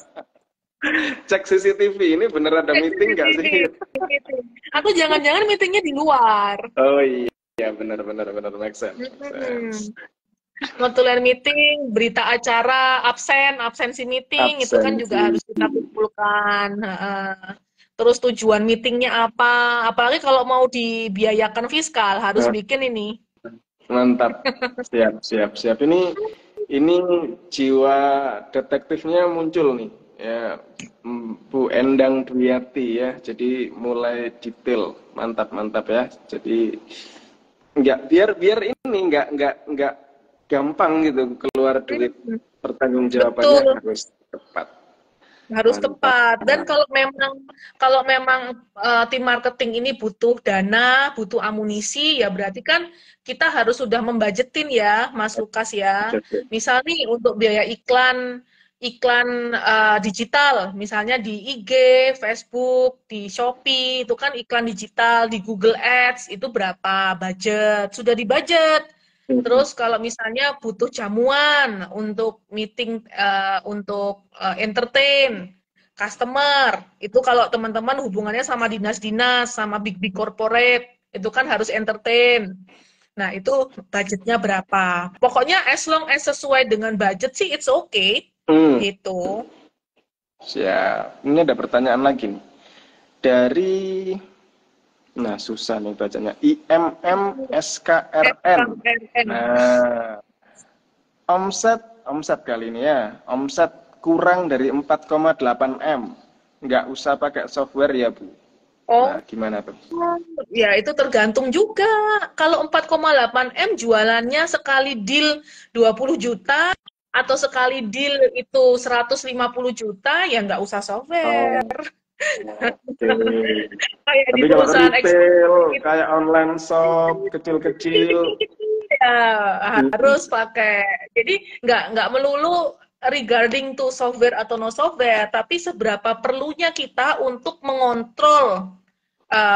Cek CCTV ini bener ada Cek meeting nggak CCTV. sih? Meeting. Atau jangan-jangan meetingnya di luar. Oh iya, benar make sense, make sense. Mm-mm. Notulen meeting, berita acara, absensi meeting, itu kan juga Absensi. harus kita kumpulkan. Heeh. Terus tujuan meetingnya apa? Apalagi kalau mau dibiayakan fiskal, harus Nah, bikin ini. mantap. Siap, siap, siap. Ini jiwa detektifnya muncul nih. Ya, Bu Endang Dwiati ya. Jadi mulai detail. Mantap, mantap ya. Jadi biar ini nggak gampang gitu keluar duit, Hmm, pertanggungjawabannya betul. harus tepat. Harus Mantap. tepat. Dan kalau memang tim marketing ini butuh dana, butuh amunisi, ya berarti kan kita harus sudah membudgetin ya, Mas Lukas ya. Misal nih untuk biaya iklan iklan digital, misalnya di IG, Facebook, di Shopee, itu kan iklan digital, di Google Ads itu berapa budget? Sudah di budget. Terus kalau misalnya butuh jamuan untuk meeting, untuk entertain customer, itu kalau teman-teman hubungannya sama dinas-dinas, sama big-big corporate, itu kan harus entertain. Nah, itu budgetnya berapa? Pokoknya as long as sesuai dengan budget sih, it's okay. Hmm, Gitu. siap. Ini ada pertanyaan lagi nih. Dari, nah susah nih bacanya. IMMSKRN. SKRN. Nah, omset kali ini ya. Omset kurang dari 4,8 M. Nggak usah pakai software ya, Bu. Oh, Nah, gimana tuh? ya itu tergantung juga. Kalau 4,8 M jualannya sekali deal 20 juta atau sekali deal itu 150 juta, ya nggak usah Oh, software. oke. Kayak di Tapi kalau perusahaan retail, gitu, kayak online shop, kecil-kecil, ya harus pakai. Jadi nggak melulu regarding to software atau no software, tapi seberapa perlunya kita untuk mengontrol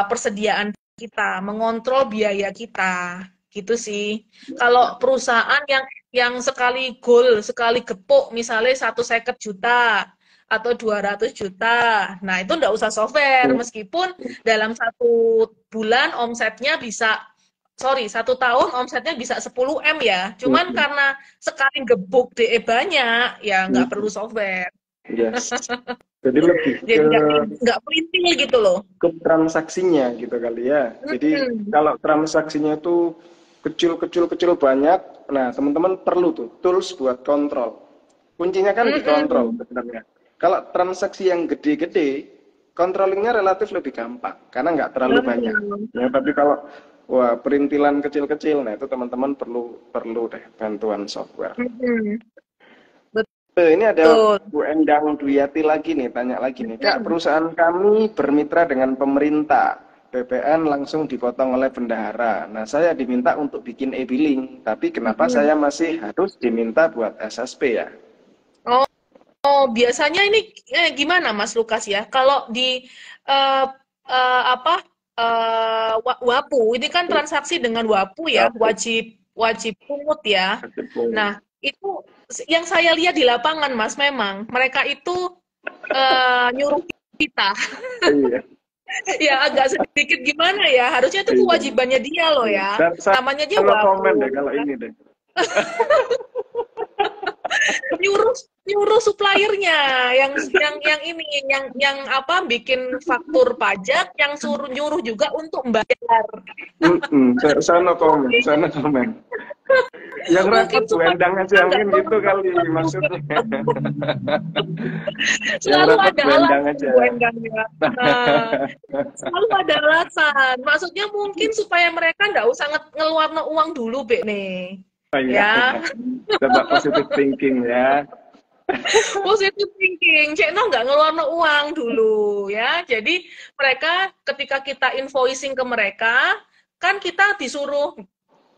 persediaan kita, mengontrol biaya kita, gitu sih. Kalau perusahaan yang sekali goal, sekali gepuk, misalnya 150 juta atau 200 juta, nah itu nggak usah software, meskipun dalam 1 bulan omsetnya bisa, sorry, 1 tahun omsetnya bisa 10 M ya, cuman karena sekali gebuk DE banyak, ya nggak perlu software. yes. Jadi lebih Jadi nggak pelintir gitu loh. ke transaksinya gitu kali ya. Jadi Hmm. kalau transaksinya itu kecil banyak, nah teman-teman perlu tuh tools buat kontrol. Kuncinya kan di kontrol Mm-mm. sebenarnya. Kalau transaksi yang gede-gede, controllingnya relatif lebih gampang karena nggak terlalu banyak. Betul. Ya, tapi kalau wah perintilan kecil-kecil, nah itu teman-teman perlu deh bantuan software. Mm-mm. Ini ada Betul. Bu Endang Dwiati lagi nih, tanya lagi nih. Kak, Mm-mm. perusahaan kami bermitra dengan pemerintah. PPN langsung dipotong oleh bendahara. Nah, saya diminta untuk bikin e-billing, tapi kenapa Mm-mm. saya masih harus diminta buat SSP ya? Oh, biasanya ini gimana Mas Lukas ya? Kalau di eh, apa Wapu, ini kan transaksi dengan Wapu ya, Aku wajib wajib pungut ya. ketemu. Nah, itu yang saya lihat di lapangan Mas, memang mereka itu nyuruh kita. Iya, Ya agak sedikit gimana ya, harusnya itu iya, kewajibannya dia loh iya. ya. Dan saya Namanya dia no komen Wapu. deh kalau ini deh. Nyuruh nyuruh suppliernya yang ini yang apa bikin faktur pajak, yang suruh nyuruh juga untuk membayar. Sana komen, sana komen. Yang Mungkin repot Bu supaya Endang kita aja nggak mungkin gitu kali maksudnya. Yang selalu repot ada Bu Endang alasan aja. Bu Endang ya. Nah, selalu ada alasan. Maksudnya mungkin supaya mereka nggak usah ngeluarin uang dulu, Bek nih. Oh iya, Ya, coba positive thinking ya. positive thinking. Cekno nggak ngeluarin uang dulu ya. Jadi mereka ketika kita invoicing ke mereka, kan kita disuruh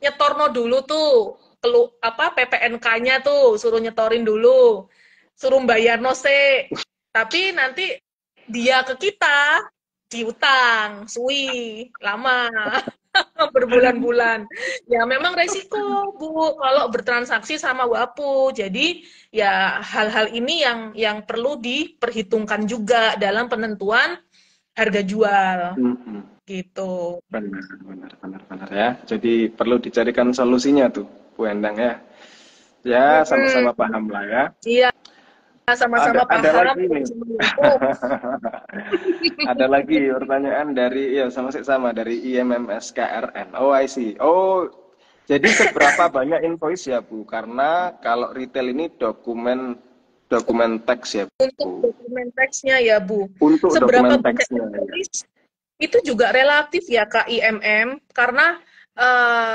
nyetorno dulu tuh apa PPNK-nya tuh suruh nyetorin dulu, suruh bayar nose, tapi nanti dia ke kita diutang suwi lama berbulan-bulan. Ya memang resiko Bu kalau bertransaksi sama Wapu. Jadi ya hal-hal ini yang perlu diperhitungkan juga dalam penentuan harga jual gitu. Benar ya. Jadi perlu dicarikan solusinya tuh, Bu Endang ya. Ya, sama-sama paham lah ya. Iya, sama-sama Ada paham. lagi nih. Ada lagi pertanyaan dari ya sama dari IMMS KRN. Oh, I see. Oh, jadi seberapa banyak invoice ya, Bu? Karena kalau retail ini dokumen teks ya, Bu. Untuk dokumen teksnya ya, Bu. Untuk Seberapa dokumen banyak teksnya ya. invoice itu juga relatif ya, Kak IMM, karena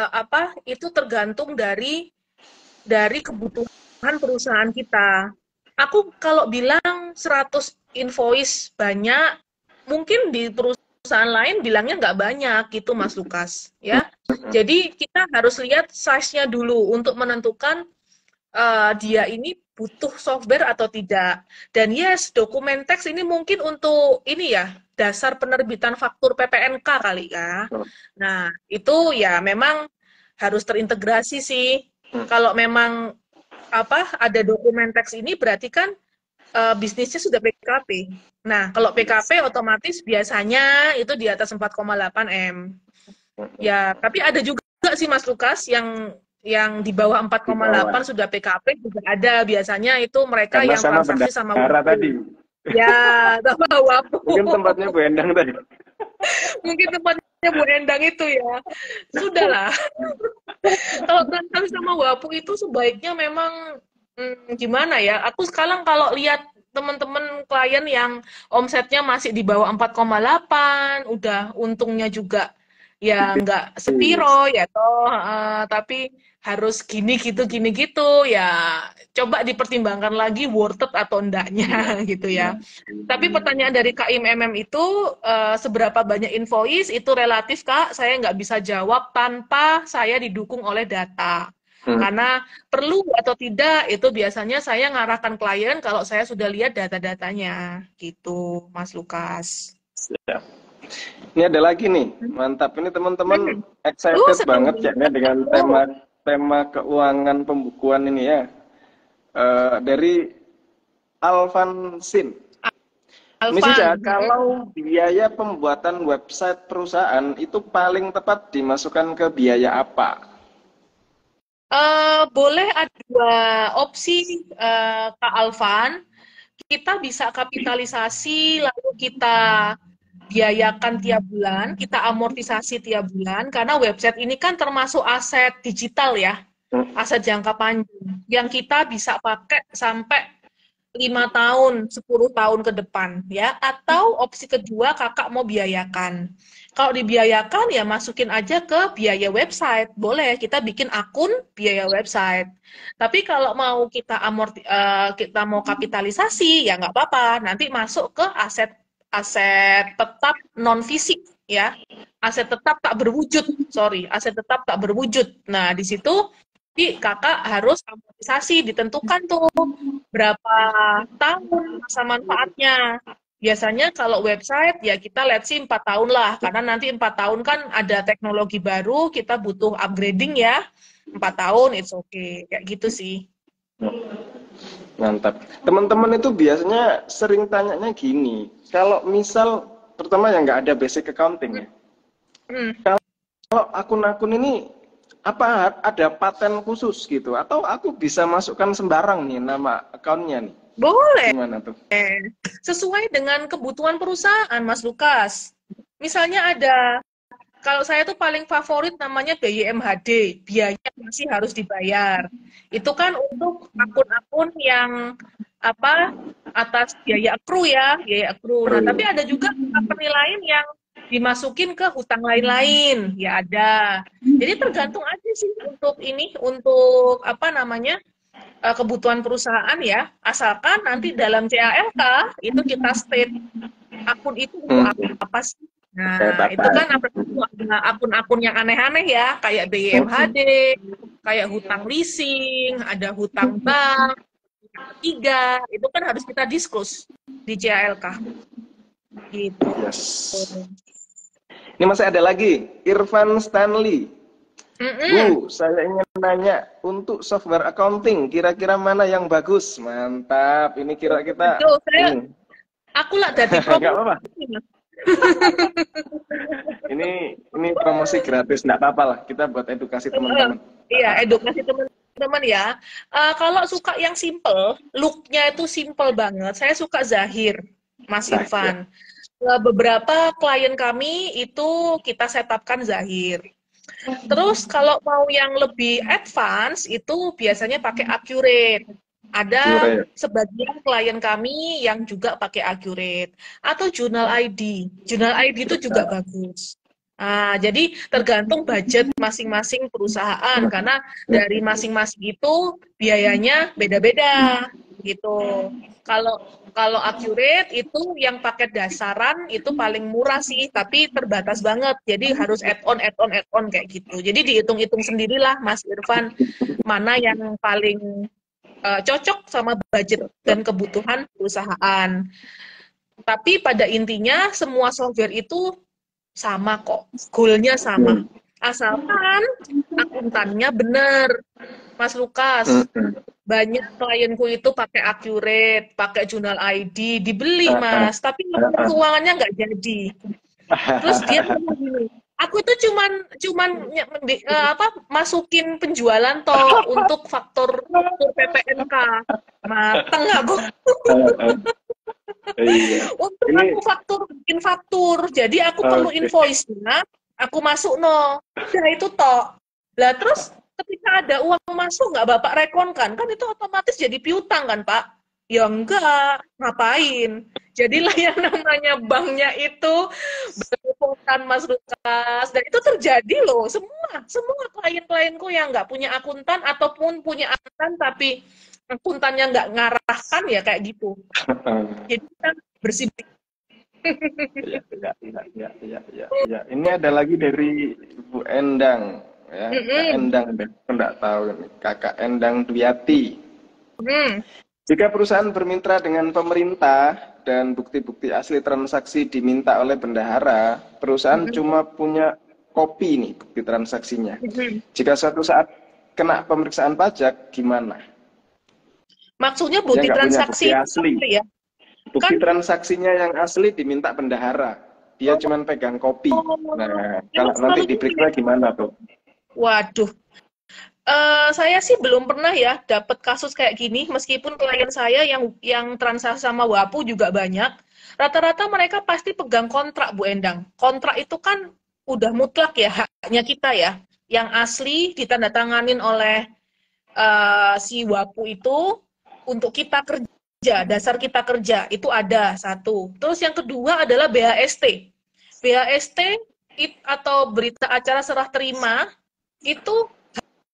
apa? Itu tergantung dari kebutuhan perusahaan kita. Aku kalau bilang 100 invoice banyak, mungkin di perusahaan lain bilangnya nggak banyak gitu Mas Lukas ya. Jadi kita harus lihat size-nya dulu untuk menentukan dia ini butuh software atau tidak. Dan yes, dokumen teks ini mungkin untuk ini ya, dasar penerbitan faktur PPNK kali ya. Nah, itu ya memang harus terintegrasi sih. Kalau memang apa ada dokumen teks ini berarti kan bisnisnya sudah PKP. Nah, kalau PKP otomatis biasanya itu di atas 4,8 M. Ya, tapi ada juga sih Mas Lukas yang di bawah 4,8 sudah PKP juga ada. Biasanya itu mereka karena yang sama transaksi sama bendahara Wapu. tadi. Ya, sama Wapu. Mungkin tempatnya Bu Endang tadi. Mungkin tempatnya Bu Endang itu ya. Sudahlah. Kalau transaksi sama Wapu itu sebaiknya memang gimana ya? Aku sekarang kalau lihat teman-teman klien yang omsetnya masih di bawah 4,8, udah untungnya juga ya nggak sepiro ya toh, tapi harus gini gitu ya coba dipertimbangkan lagi worth it atau enggaknya gitu ya. Tapi pertanyaan dari Kak IMM itu seberapa banyak invoice itu relatif Kak, saya nggak bisa jawab tanpa saya didukung oleh data. Karena perlu atau tidak itu biasanya saya ngarahkan klien kalau saya sudah lihat data-datanya gitu, Mas Lukas. Siap. Ini ada lagi nih, mantap. Ini teman-teman excited banget ya dengan tema keuangan pembukuan ini ya. Dari Alvansin. Misalnya kalau biaya pembuatan website perusahaan itu paling tepat dimasukkan ke biaya apa? Boleh ada dua opsi, Kak Alvan. Kita bisa kapitalisasi, lalu kita biayakan tiap bulan, kita amortisasi tiap bulan, karena website ini kan termasuk aset digital ya, aset jangka panjang, yang kita bisa pakai sampai 5 tahun, 10 tahun ke depan, ya. Atau opsi kedua, kakak mau biayakan. Kalau dibiayakan, ya masukin aja ke biaya website. Boleh, kita bikin akun biaya website. Tapi kalau mau kita kita mau kapitalisasi, ya nggak apa-apa. Nanti masuk ke aset tetap non fisik, ya. Aset tetap tak berwujud, aset tetap tak berwujud. Nah, di situ kakak harus amortisasi, ditentukan tuh berapa tahun masa manfaatnya. Biasanya kalau website ya kita let's see 4 tahun lah, karena nanti 4 tahun kan ada teknologi baru, kita butuh upgrading ya. 4 tahun it's okay, kayak gitu sih. Mantap. Teman-teman itu biasanya sering tanyanya gini, kalau misal pertama yang nggak ada basic accounting ya. Kalau akun-akun ini apa ada paten khusus gitu? Atau aku bisa masukkan sembarang nih nama akunnya nih? Boleh. Gimana tuh? Sesuai dengan kebutuhan perusahaan, Mas Lukas. Misalnya ada, kalau saya tuh paling favorit namanya BYMHD, biaya masih harus dibayar. Itu kan untuk akun-akun yang apa atas biaya accrue ya, biaya accrue. Nah, tapi ada juga company lain yang dimasukin ke hutang lain-lain, ya ada. Jadi tergantung aja sih untuk ini, untuk apa namanya, kebutuhan perusahaan ya, asalkan nanti dalam CALK itu kita state akun itu untuk Hmm. apa sih. Kayak Nah, itu bapak. kan ada akun-akun yang aneh-aneh ya, kayak BYMHD, kayak hutang leasing, ada hutang bank, ketiga, itu kan harus kita diskus di CALK. Gitu. Yes. Ini masih ada lagi, Irfan Stanley. Mm-mm. Bu, saya ingin nanya, untuk software accounting, kira-kira mana yang bagus? Mantap, ini kira kita Aduh, ini. aku lah jadi Nggak promo. apa-apa. Ini promosi gratis, nggak apa-apa lah. Kita buat edukasi teman-teman. Iya, edukasi teman-teman ya. Kalau suka yang simple, look-nya itu simple banget. Saya suka Zahir, Mas Nah, ya. Irfan. Beberapa klien kami itu kita setupkan Zahir. Terus kalau mau yang lebih advance itu biasanya pakai Accurate. Ada Accurate. sebagian klien kami yang juga pakai Accurate atau Journal ID. Journal ID itu juga bagus. Nah, jadi tergantung budget masing-masing perusahaan karena dari masing-masing itu biayanya beda-beda gitu. Kalau kalau Accurate itu yang paket dasaran itu paling murah sih, tapi terbatas banget. Jadi harus add-on kayak gitu. Jadi dihitung-hitung sendirilah Mas Irfan mana yang paling cocok sama budget dan kebutuhan perusahaan. Tapi pada intinya semua software itu sama kok, goalnya sama. Asalkan akuntannya benar, Mas Lukas. Banyak klienku itu pakai Accurate, pakai Journal ID, dibeli Mas, tapi keuangannya nggak jadi. Terus dia ngomong gini, aku itu cuman masukin penjualan toh untuk faktor PPNK. Mateng aku. Untuk aku bikin faktur, jadi aku perlu invoice-nya, aku masuk no. Udah itu toh. Lah terus ketika ada uang masuk nggak Bapak rekonkan, kan itu otomatis jadi piutang kan Pak? Ya enggak, ngapain? Jadilah yang namanya banknya itu belepotan Mas Lukas. Dan itu terjadi loh, semua klien-klienku yang nggak punya akuntan ataupun punya akuntan tapi akuntannya nggak ngarahkan ya kayak gitu. Jadi kan bersih. Ya. Ini ada lagi dari Bu Endang. Ya, Kak Endang, enggak tahu ini. Kakak Endang Dwiati. Jika perusahaan bermitra dengan pemerintah dan bukti-bukti asli transaksi diminta oleh bendahara, perusahaan cuma punya kopi nih bukti transaksinya. Jika suatu saat kena pemeriksaan pajak, gimana? Maksudnya bukti transaksi bukti asli. Ya? Bukti transaksinya yang asli diminta bendahara. Dia cuma pegang kopi. Nah, kalau nanti diperiksa gimana tuh? Waduh. Saya sih belum pernah ya dapat kasus kayak gini, meskipun klien saya yang transaksi sama WAPU juga banyak. Rata-rata mereka pasti pegang kontrak, Bu Endang. Kontrak itu kan udah mutlak ya, haknya kita ya. Yang asli ditandatanganin oleh si WAPU itu untuk kita kerja, dasar kita kerja, itu ada satu. Terus yang kedua adalah BHST. BHST atau berita acara serah terima itu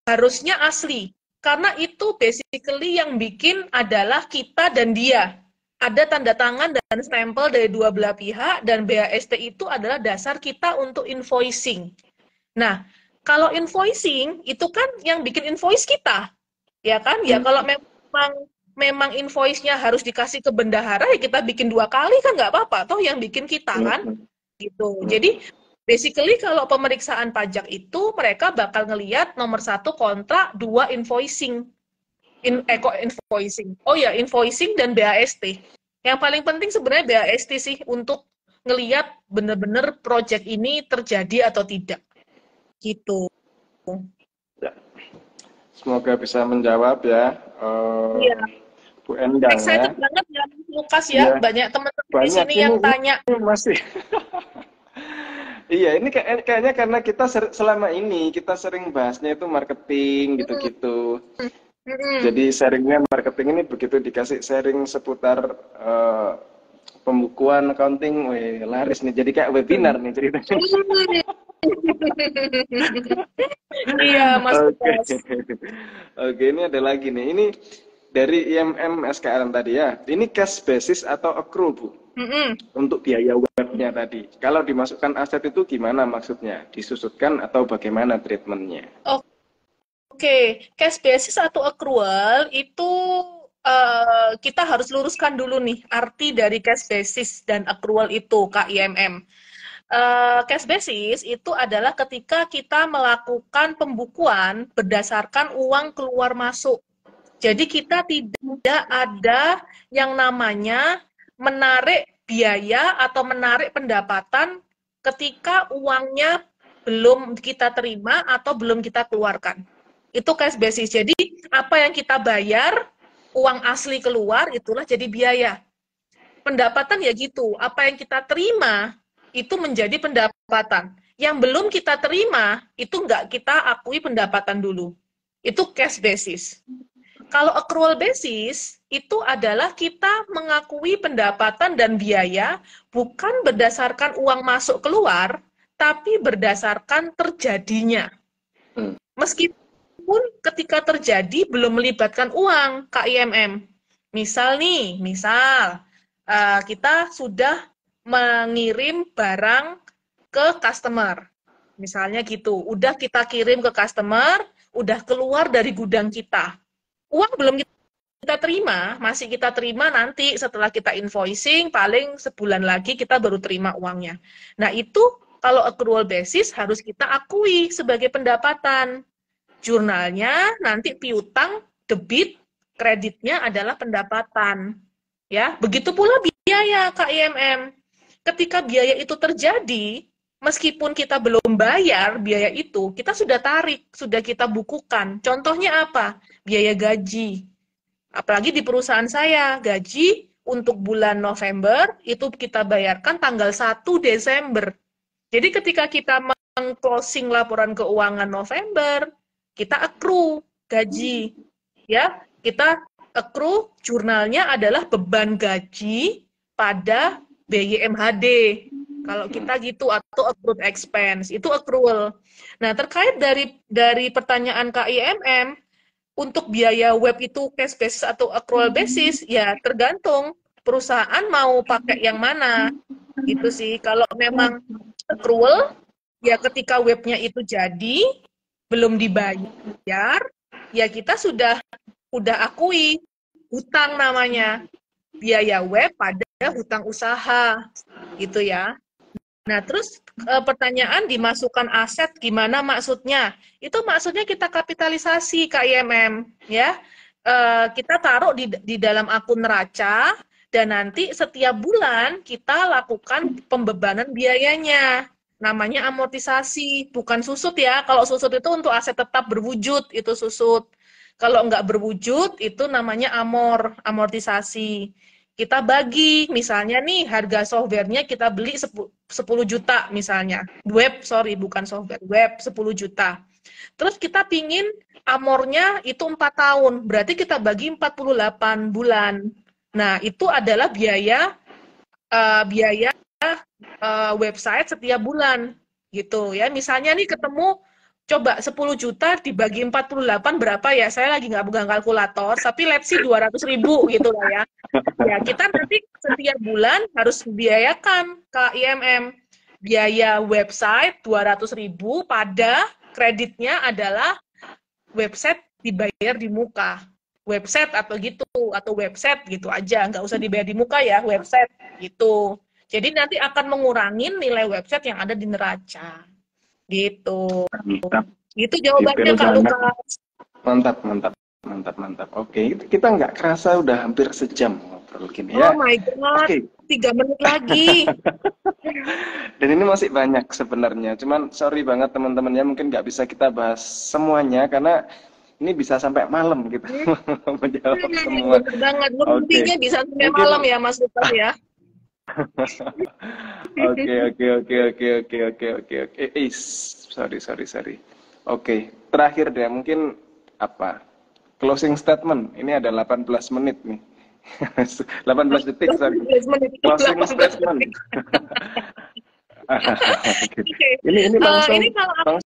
harusnya asli. Karena itu basically yang bikin adalah kita dan dia. Ada tanda tangan dan stempel dari dua belah pihak, dan BHST itu adalah dasar kita untuk invoicing. Nah, kalau invoicing, itu kan yang bikin invoice kita. Ya kan? Ya kalau memang invoice-nya harus dikasih ke bendahara, ya kita bikin 2 kali kan nggak apa-apa. Toh yang bikin kita kan. Gitu. Jadi, basically kalau pemeriksaan pajak itu mereka bakal ngelihat nomor 1 kontrak, 2 invoicing. Invoicing. Oh ya, invoicing dan BHST. Yang paling penting sebenarnya BHST sih untuk ngelihat bener-bener project ini terjadi atau tidak. Gitu. Semoga bisa menjawab ya, Iya, Bu Endang ya. excited banget ya Mas Lukas ya. Iya, Banyak teman-teman di banyak sini yang ini tanya. masih. Iya, ini kayaknya karena kita selama ini kita sering bahasnya itu marketing gitu-gitu. Mm-mm. Jadi sharingnya marketing ini begitu dikasih sharing seputar pembukuan accounting, weh, laris nih. Jadi kayak webinar nih ceritanya. Iya, Mas Oke, Lukas. oke, ini ada lagi nih. Ini dari IMM SKLM tadi ya. Ini cash basis atau accrual, Bu? Mm-mm. Untuk biaya webnya tadi. Kalau dimasukkan aset itu gimana maksudnya? Disusutkan atau bagaimana treatmentnya? Oke, cash basis atau accrual itu kita harus luruskan dulu nih arti dari cash basis dan accrual itu KIMM. Cash basis itu adalah ketika kita melakukan pembukuan berdasarkan uang keluar masuk. Jadi kita tidak ada yang namanya menarik biaya atau menarik pendapatan ketika uangnya belum kita terima atau belum kita keluarkan. Itu cash basis. Jadi apa yang kita bayar, uang asli keluar, itulah jadi biaya. Pendapatan ya gitu, apa yang kita terima itu menjadi pendapatan. Yang belum kita terima itu nggak kita akui pendapatan dulu. Itu cash basis. Kalau accrual basis, itu adalah kita mengakui pendapatan dan biaya bukan berdasarkan uang masuk keluar, tapi berdasarkan terjadinya. Meskipun ketika terjadi belum melibatkan uang KIMM. Misal nih, kita sudah mengirim barang ke customer. Misalnya gitu, udah kita kirim ke customer, udah keluar dari gudang kita. Uang belum kita terima, masih kita terima nanti setelah kita invoicing, paling sebulan lagi kita baru terima uangnya. Nah itu kalau accrual basis harus kita akui sebagai pendapatan. Jurnalnya nanti piutang, debit, kreditnya adalah pendapatan. Ya, begitu pula biaya KIMM. Ketika biaya itu terjadi, meskipun kita belum bayar biaya itu, kita sudah tarik, sudah kita bukukan. Contohnya apa? Biaya gaji. Apalagi di perusahaan saya, gaji untuk bulan November itu kita bayarkan tanggal 1 Desember. Jadi ketika kita meng-closing laporan keuangan November, kita accrue gaji. Ya, kita accrue jurnalnya adalah beban gaji pada BYMHD. Kalau kita gitu, atau accrued expense, itu accrual. Nah, terkait dari pertanyaan KIMM, untuk biaya web itu cash basis atau accrual basis, ya tergantung perusahaan mau pakai yang mana. Gitu sih. Kalau memang accrual, ya ketika webnya itu jadi, belum dibayar, ya kita sudah akui hutang namanya. Biaya web pada hutang usaha. Gitu ya. Nah, terus pertanyaan dimasukkan aset gimana maksudnya? Itu maksudnya kita kapitalisasi KIMM ya. Kita taruh di dalam akun neraca dan nanti setiap bulan kita lakukan pembebanan biayanya. Namanya amortisasi, bukan susut ya. Kalau susut itu untuk aset tetap berwujud, itu susut. Kalau nggak berwujud, itu namanya amortisasi. Kita bagi, misalnya nih harga softwarenya kita beli 10 juta misalnya. Bukan software, web 10 juta. Terus kita pingin amornya itu 4 tahun, berarti kita bagi 48 bulan. Nah, itu adalah biaya website setiap bulan gitu ya. Misalnya nih ketemu coba 10 juta dibagi 48 berapa ya? Saya lagi nggak pegang kalkulator, tapi let's see 200.000 gitu lah ya. Ya, kita nanti setiap bulan harus biayakan ke IMM. Biaya website 200.000 pada kreditnya adalah website dibayar di muka. Website atau gitu, atau website gitu aja. Nggak usah dibayar di muka ya, website gitu. Jadi nanti akan mengurangi nilai website yang ada di neraca. Gitu. Mantap. Itu jawabannya Kak Lukas. Mantap. Oke, kita nggak kerasa udah hampir sejam ngobrol gini ya. Oh my God, Oke. 3 menit lagi. Dan ini masih banyak sebenarnya. Cuman sorry banget teman-temannya mungkin nggak bisa kita bahas semuanya karena Ini bisa sampai malam kita menjawab semua. Bener banget. Oke, Berhentinya bisa sampai mungkin malam ya Mas Lukas ya. oke. Sorry. Oke, terakhir deh mungkin apa? Closing statement. Ini ada 18 menit nih. 18 detik, sorry. 18 menit. Closing 18 statement. menit. Oke. Oke. Ini langsung Ini kalau aku